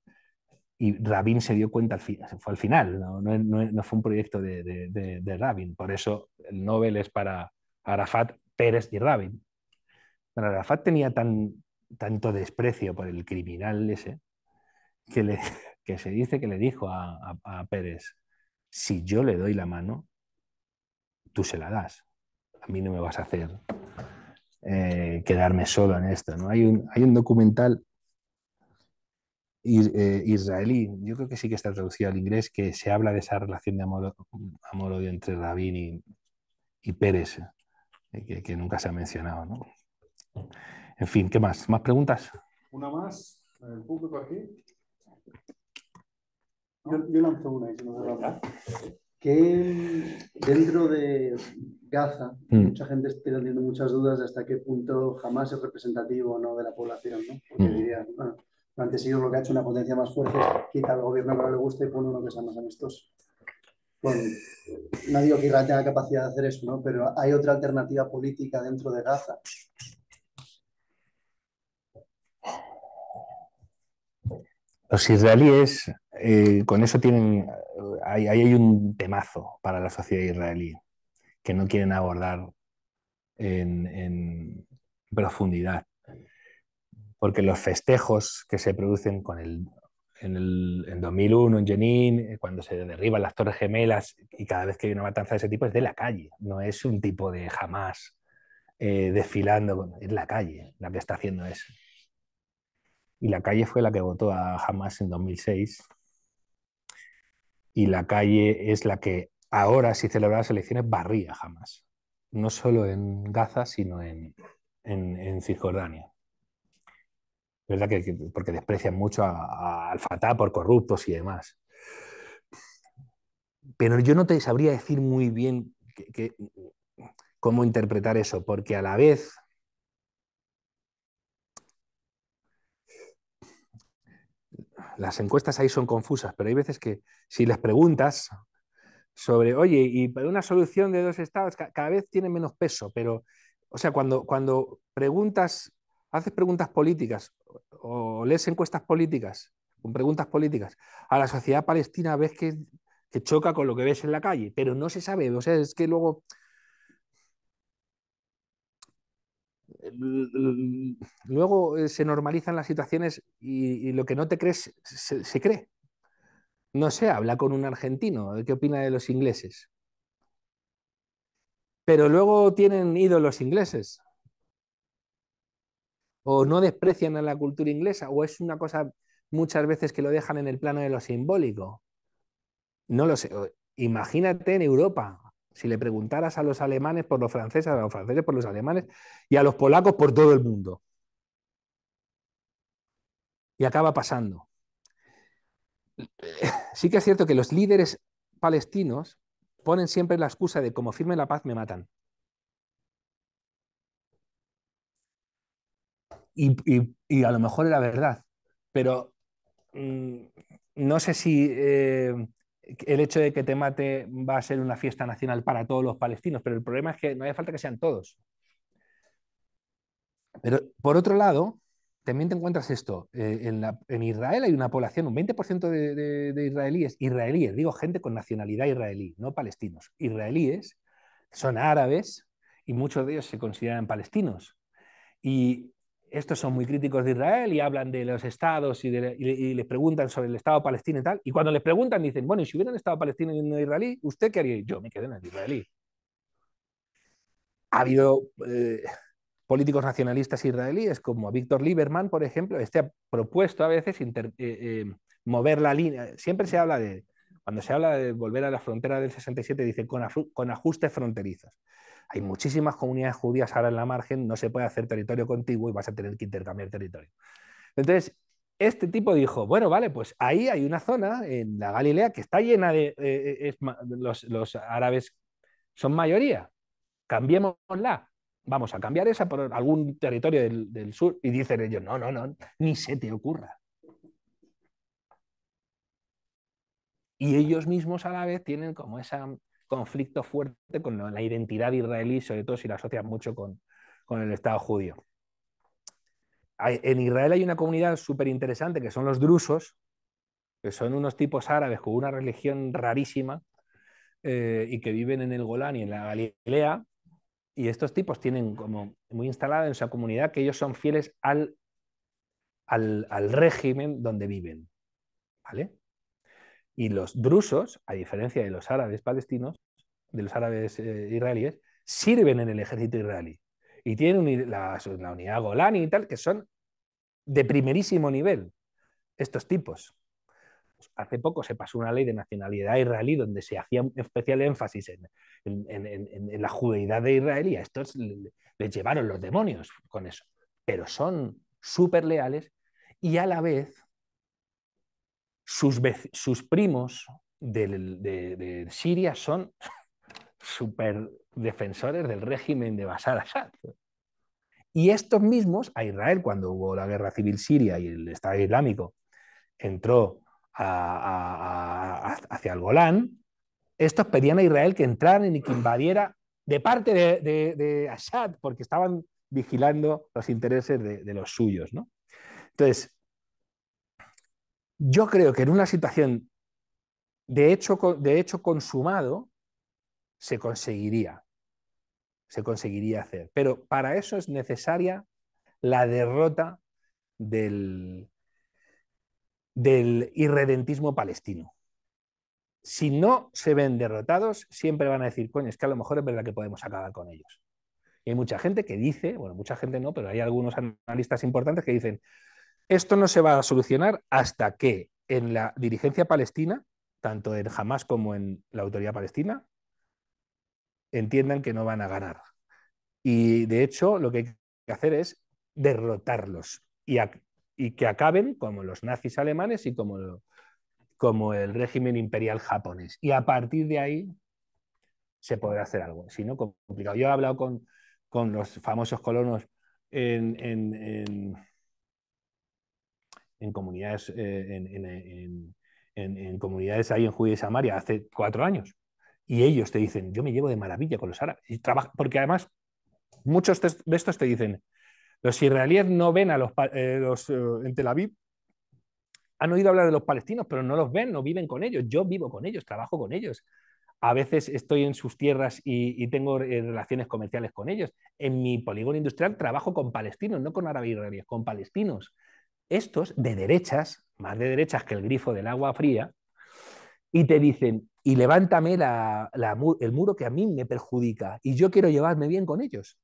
Y Rabin se dio cuenta, fue al final, no fue un proyecto de Rabin. Por eso el Nobel es para Arafat, Pérez y Rabin. Pero Arafat tenía tanto desprecio por el criminal ese que, le, que se dice que le dijo a Pérez, si yo le doy la mano, tú se la das. A mí no me vas a hacer quedarme solo en esto, ¿no? Hay un documental israelí, yo creo que sí que está traducido al inglés, que se habla de esa relación de amor-odio entre Rabin y Pérez, que nunca se ha mencionado, ¿no? En fin, ¿qué más? ¿Más preguntas? Una más, el público aquí. Yo lanzo una y si no se va. Que dentro de Gaza, mucha gente está teniendo muchas dudas de hasta qué punto jamás es representativo o no de la población, ¿no? Porque dirían, bueno, durante siglos lo que ha hecho una potencia más fuerte es quita al gobierno que no le gusta y pone uno que sea más amistoso. Bueno, no digo que Israel tenga capacidad de hacer eso, ¿no? Pero hay otra alternativa política dentro de Gaza. Los israelíes, con eso tienen, ahí hay un temazo para la sociedad israelí que no quieren abordar en profundidad, porque los festejos que se producen en 2001 en Jenin, cuando se derriban las Torres Gemelas y cada vez que hay una matanza de ese tipo es de la calle, no es un tipo de Hamás desfilando, es la calle la que está haciendo eso. Y la calle fue la que votó a Hamás en 2006 y la calle es la que ahora, si celebra las elecciones, barría Hamás, no solo en Gaza, sino en Cisjordania. ¿Verdad? Porque desprecian mucho al Fatah por corruptos y demás. Pero yo no te sabría decir muy bien cómo interpretar eso, porque a la vez las encuestas ahí son confusas, pero hay veces que si les preguntas sobre, oye, y para una solución de dos estados, cada vez tiene menos peso, pero, o sea, cuando preguntas, haces preguntas políticas o lees encuestas políticas, con preguntas políticas, a la sociedad palestina ves que choca con lo que ves en la calle, pero no se sabe, o sea, es que luego se normalizan las situaciones y lo que no te crees se cree. No sé, habla con un argentino, ¿qué opina de los ingleses? Pero luego tienen ídolos ingleses, o no desprecian a la cultura inglesa, o es una cosa muchas veces que lo dejan en el plano de lo simbólico. No lo sé. Imagínate en Europa, si le preguntaras a los alemanes por los franceses, a los franceses por los alemanes y a los polacos por todo el mundo. Y acaba pasando. Sí que es cierto que los líderes palestinos ponen siempre la excusa de como firme la paz me matan. Y a lo mejor era verdad, pero no sé si el hecho de que te mate va a ser una fiesta nacional para todos los palestinos, pero el problema es que no hace falta que sean todos. Pero por otro lado, también te encuentras esto. En Israel hay una población, un 20% de israelíes, digo gente con nacionalidad israelí, no palestinos, israelíes, son árabes y muchos de ellos se consideran palestinos. Y estos son muy críticos de Israel y hablan de los estados y les preguntan sobre el estado palestino y tal. Y cuando les preguntan dicen, bueno, y si hubiera un estado palestino y no israelí, ¿usted qué haría? Yo me quedo en el israelí. Ha habido políticos nacionalistas israelíes como Víctor Lieberman, por ejemplo, este ha propuesto a veces mover la línea. Siempre se habla de, cuando se habla de volver a la frontera del 67, dice con ajustes fronterizos. Hay muchísimas comunidades judías ahora en la margen, no se puede hacer territorio contiguo y vas a tener que intercambiar territorio. Entonces, este tipo dijo, bueno, vale, pues ahí hay una zona en la Galilea que está llena de... los árabes son mayoría, cambiémosla. Vamos a cambiar esa por algún territorio del sur. Y dicen ellos, no, no, no, ni se te ocurra. Y ellos mismos a la vez tienen como ese conflicto fuerte con la identidad israelí, sobre todo si la asocian mucho con el Estado judío. En Israel hay una comunidad súper interesante que son los drusos, que son unos tipos árabes con una religión rarísima y que viven en el Golán y en la Galilea. Y estos tipos tienen como muy instalada en su comunidad que ellos son fieles al régimen donde viven. ¿vale? Y los drusos, a diferencia de los árabes palestinos, de los árabes israelíes, sirven en el ejército israelí. Y tienen la unidad Golani y tal, que son de primerísimo nivel, estos tipos. Hace poco se pasó una ley de nacionalidad israelí donde se hacía un especial énfasis en la judeidad de Israel y a estos les llevaron los demonios con eso. Pero son súper leales y a la vez sus primos de Siria son súper defensores del régimen de Bashar al-Assad. Y estos mismos, a Israel, cuando hubo la guerra civil siria y el Estado Islámico entró hacia el Golán, estos pedían a Israel que entraran y que invadiera de parte de Assad, porque estaban vigilando los intereses de los suyos, ¿no? Entonces, yo creo que en una situación de hecho consumado se conseguiría hacer, pero para eso es necesaria la derrota del irredentismo palestino. Si no se ven derrotados, siempre van a decir, coño, es que a lo mejor es verdad que podemos acabar con ellos. Y hay mucha gente que dice, bueno, mucha gente no, pero hay algunos analistas importantes que dicen, esto no se va a solucionar hasta que en la dirigencia palestina, tanto en Hamas como en la autoridad palestina, entiendan que no van a ganar. Y de hecho, lo que hay que hacer es derrotarlos y que acaben como los nazis alemanes y como el régimen imperial japonés. Y a partir de ahí se podrá hacer algo. Si no, complicado. Yo he hablado con los famosos colonos en, en, en comunidades, en comunidades ahí en Judea y Samaria hace 4 años. Y ellos te dicen, yo me llevo de maravilla con los árabes. Porque además muchos de estos te dicen, los israelíes no ven a los en Tel Aviv, han oído hablar de los palestinos, pero no los ven, no viven con ellos. Yo vivo con ellos, trabajo con ellos. A veces estoy en sus tierras y tengo relaciones comerciales con ellos. En mi polígono industrial trabajo con palestinos, no con árabes israelíes, con palestinos. Estos de derechas, más de derechas que el grifo del agua fría, y te dicen, y levántame el muro que a mí me perjudica y yo quiero llevarme bien con ellos.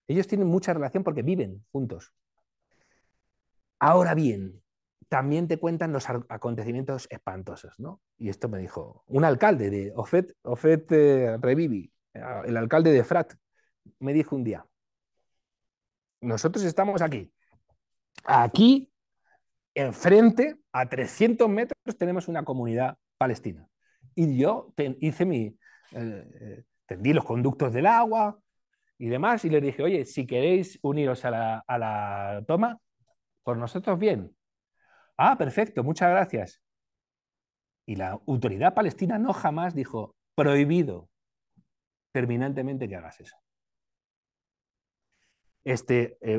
Ellos tienen mucha relación porque viven juntos. Ahora bien, también te cuentan los acontecimientos espantosos, ¿no? Y esto me dijo un alcalde de Ofet Revivi, el alcalde de Frat, me dijo un día, nosotros estamos aquí enfrente, a 300 metros, tenemos una comunidad palestina. Y yo tendí los conductos del agua y demás, y les dije, oye, si queréis uniros a la toma, por nosotros bien. Ah, perfecto, muchas gracias. Y la autoridad palestina no jamás dijo, prohibido terminantemente que hagas eso.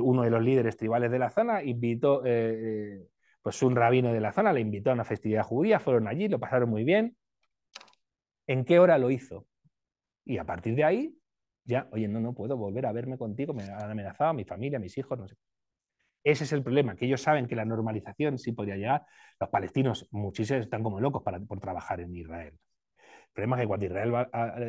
Uno de los líderes tribales de la zona invitó, pues un rabino de la zona le invitó a una festividad judía, fueron allí, lo pasaron muy bien. ¿En qué hora lo hizo? Y a partir de ahí, ya, oye, no puedo volver a verme contigo, me han amenazado a mi familia, a mis hijos, no sé. Ese es el problema, que ellos saben que la normalización sí podría llegar. Los palestinos, muchísimos, están como locos por trabajar en Israel. El problema es que cuando Israel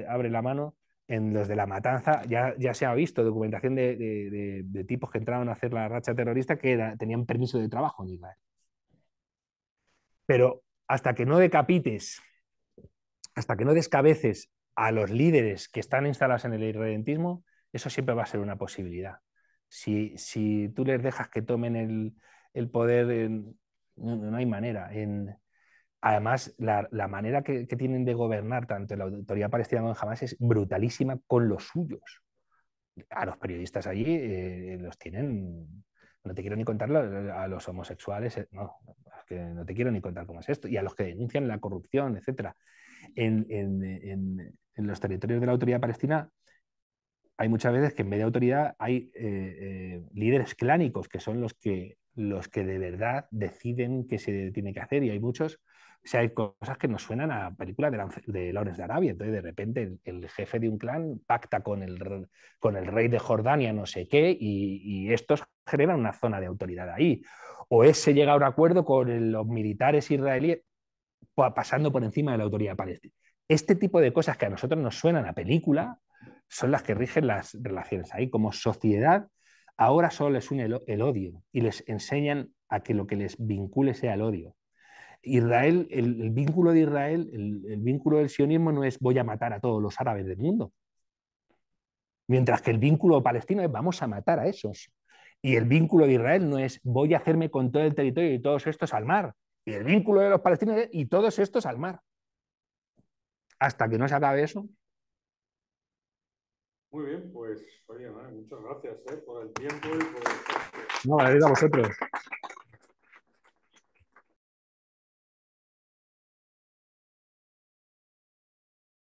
abre la mano, en los de la matanza ya se ha visto documentación de tipos que entraron a hacer la racha terrorista que tenían permiso de trabajo en Israel. Pero hasta que no decapites, hasta que no descabeces a los líderes que están instalados en el irredentismo, eso siempre va a ser una posibilidad. Si tú les dejas que tomen el poder, no hay manera. Además, la manera que tienen de gobernar tanto la autoridad palestina como en Hamas es brutalísima con los suyos. A los periodistas allí los tienen, no te quiero ni contar a los homosexuales, no, es que no te quiero ni contar cómo es esto, y a los que denuncian la corrupción, etc. En los territorios de la autoridad palestina hay muchas veces que en vez de autoridad hay líderes clánicos que son los que de verdad deciden qué se tiene que hacer y hay muchos, O sea, hay cosas que nos suenan a películas de Lawrence de Arabia. Entonces, de repente, el jefe de un clan pacta con el rey de Jordania, no sé qué, y estos generan una zona de autoridad ahí. O se llega a un acuerdo con los militares israelíes pasando por encima de la autoridad palestina. Este tipo de cosas que a nosotros nos suenan a película son las que rigen las relaciones ahí. Como sociedad, ahora solo les une el odio y les enseñan a que lo que les vincule sea el odio. Israel, el vínculo de Israel, el vínculo del sionismo no es voy a matar a todos los árabes del mundo, mientras que el vínculo palestino es vamos a matar a esos. Y el vínculo de Israel no es voy a hacerme con todo el territorio y todos estos al mar. Y el vínculo de los palestinos es y todos estos al mar. Hasta que no se acabe eso. Muy bien, pues oye, muchas gracias por el tiempo y por... No, a vosotros.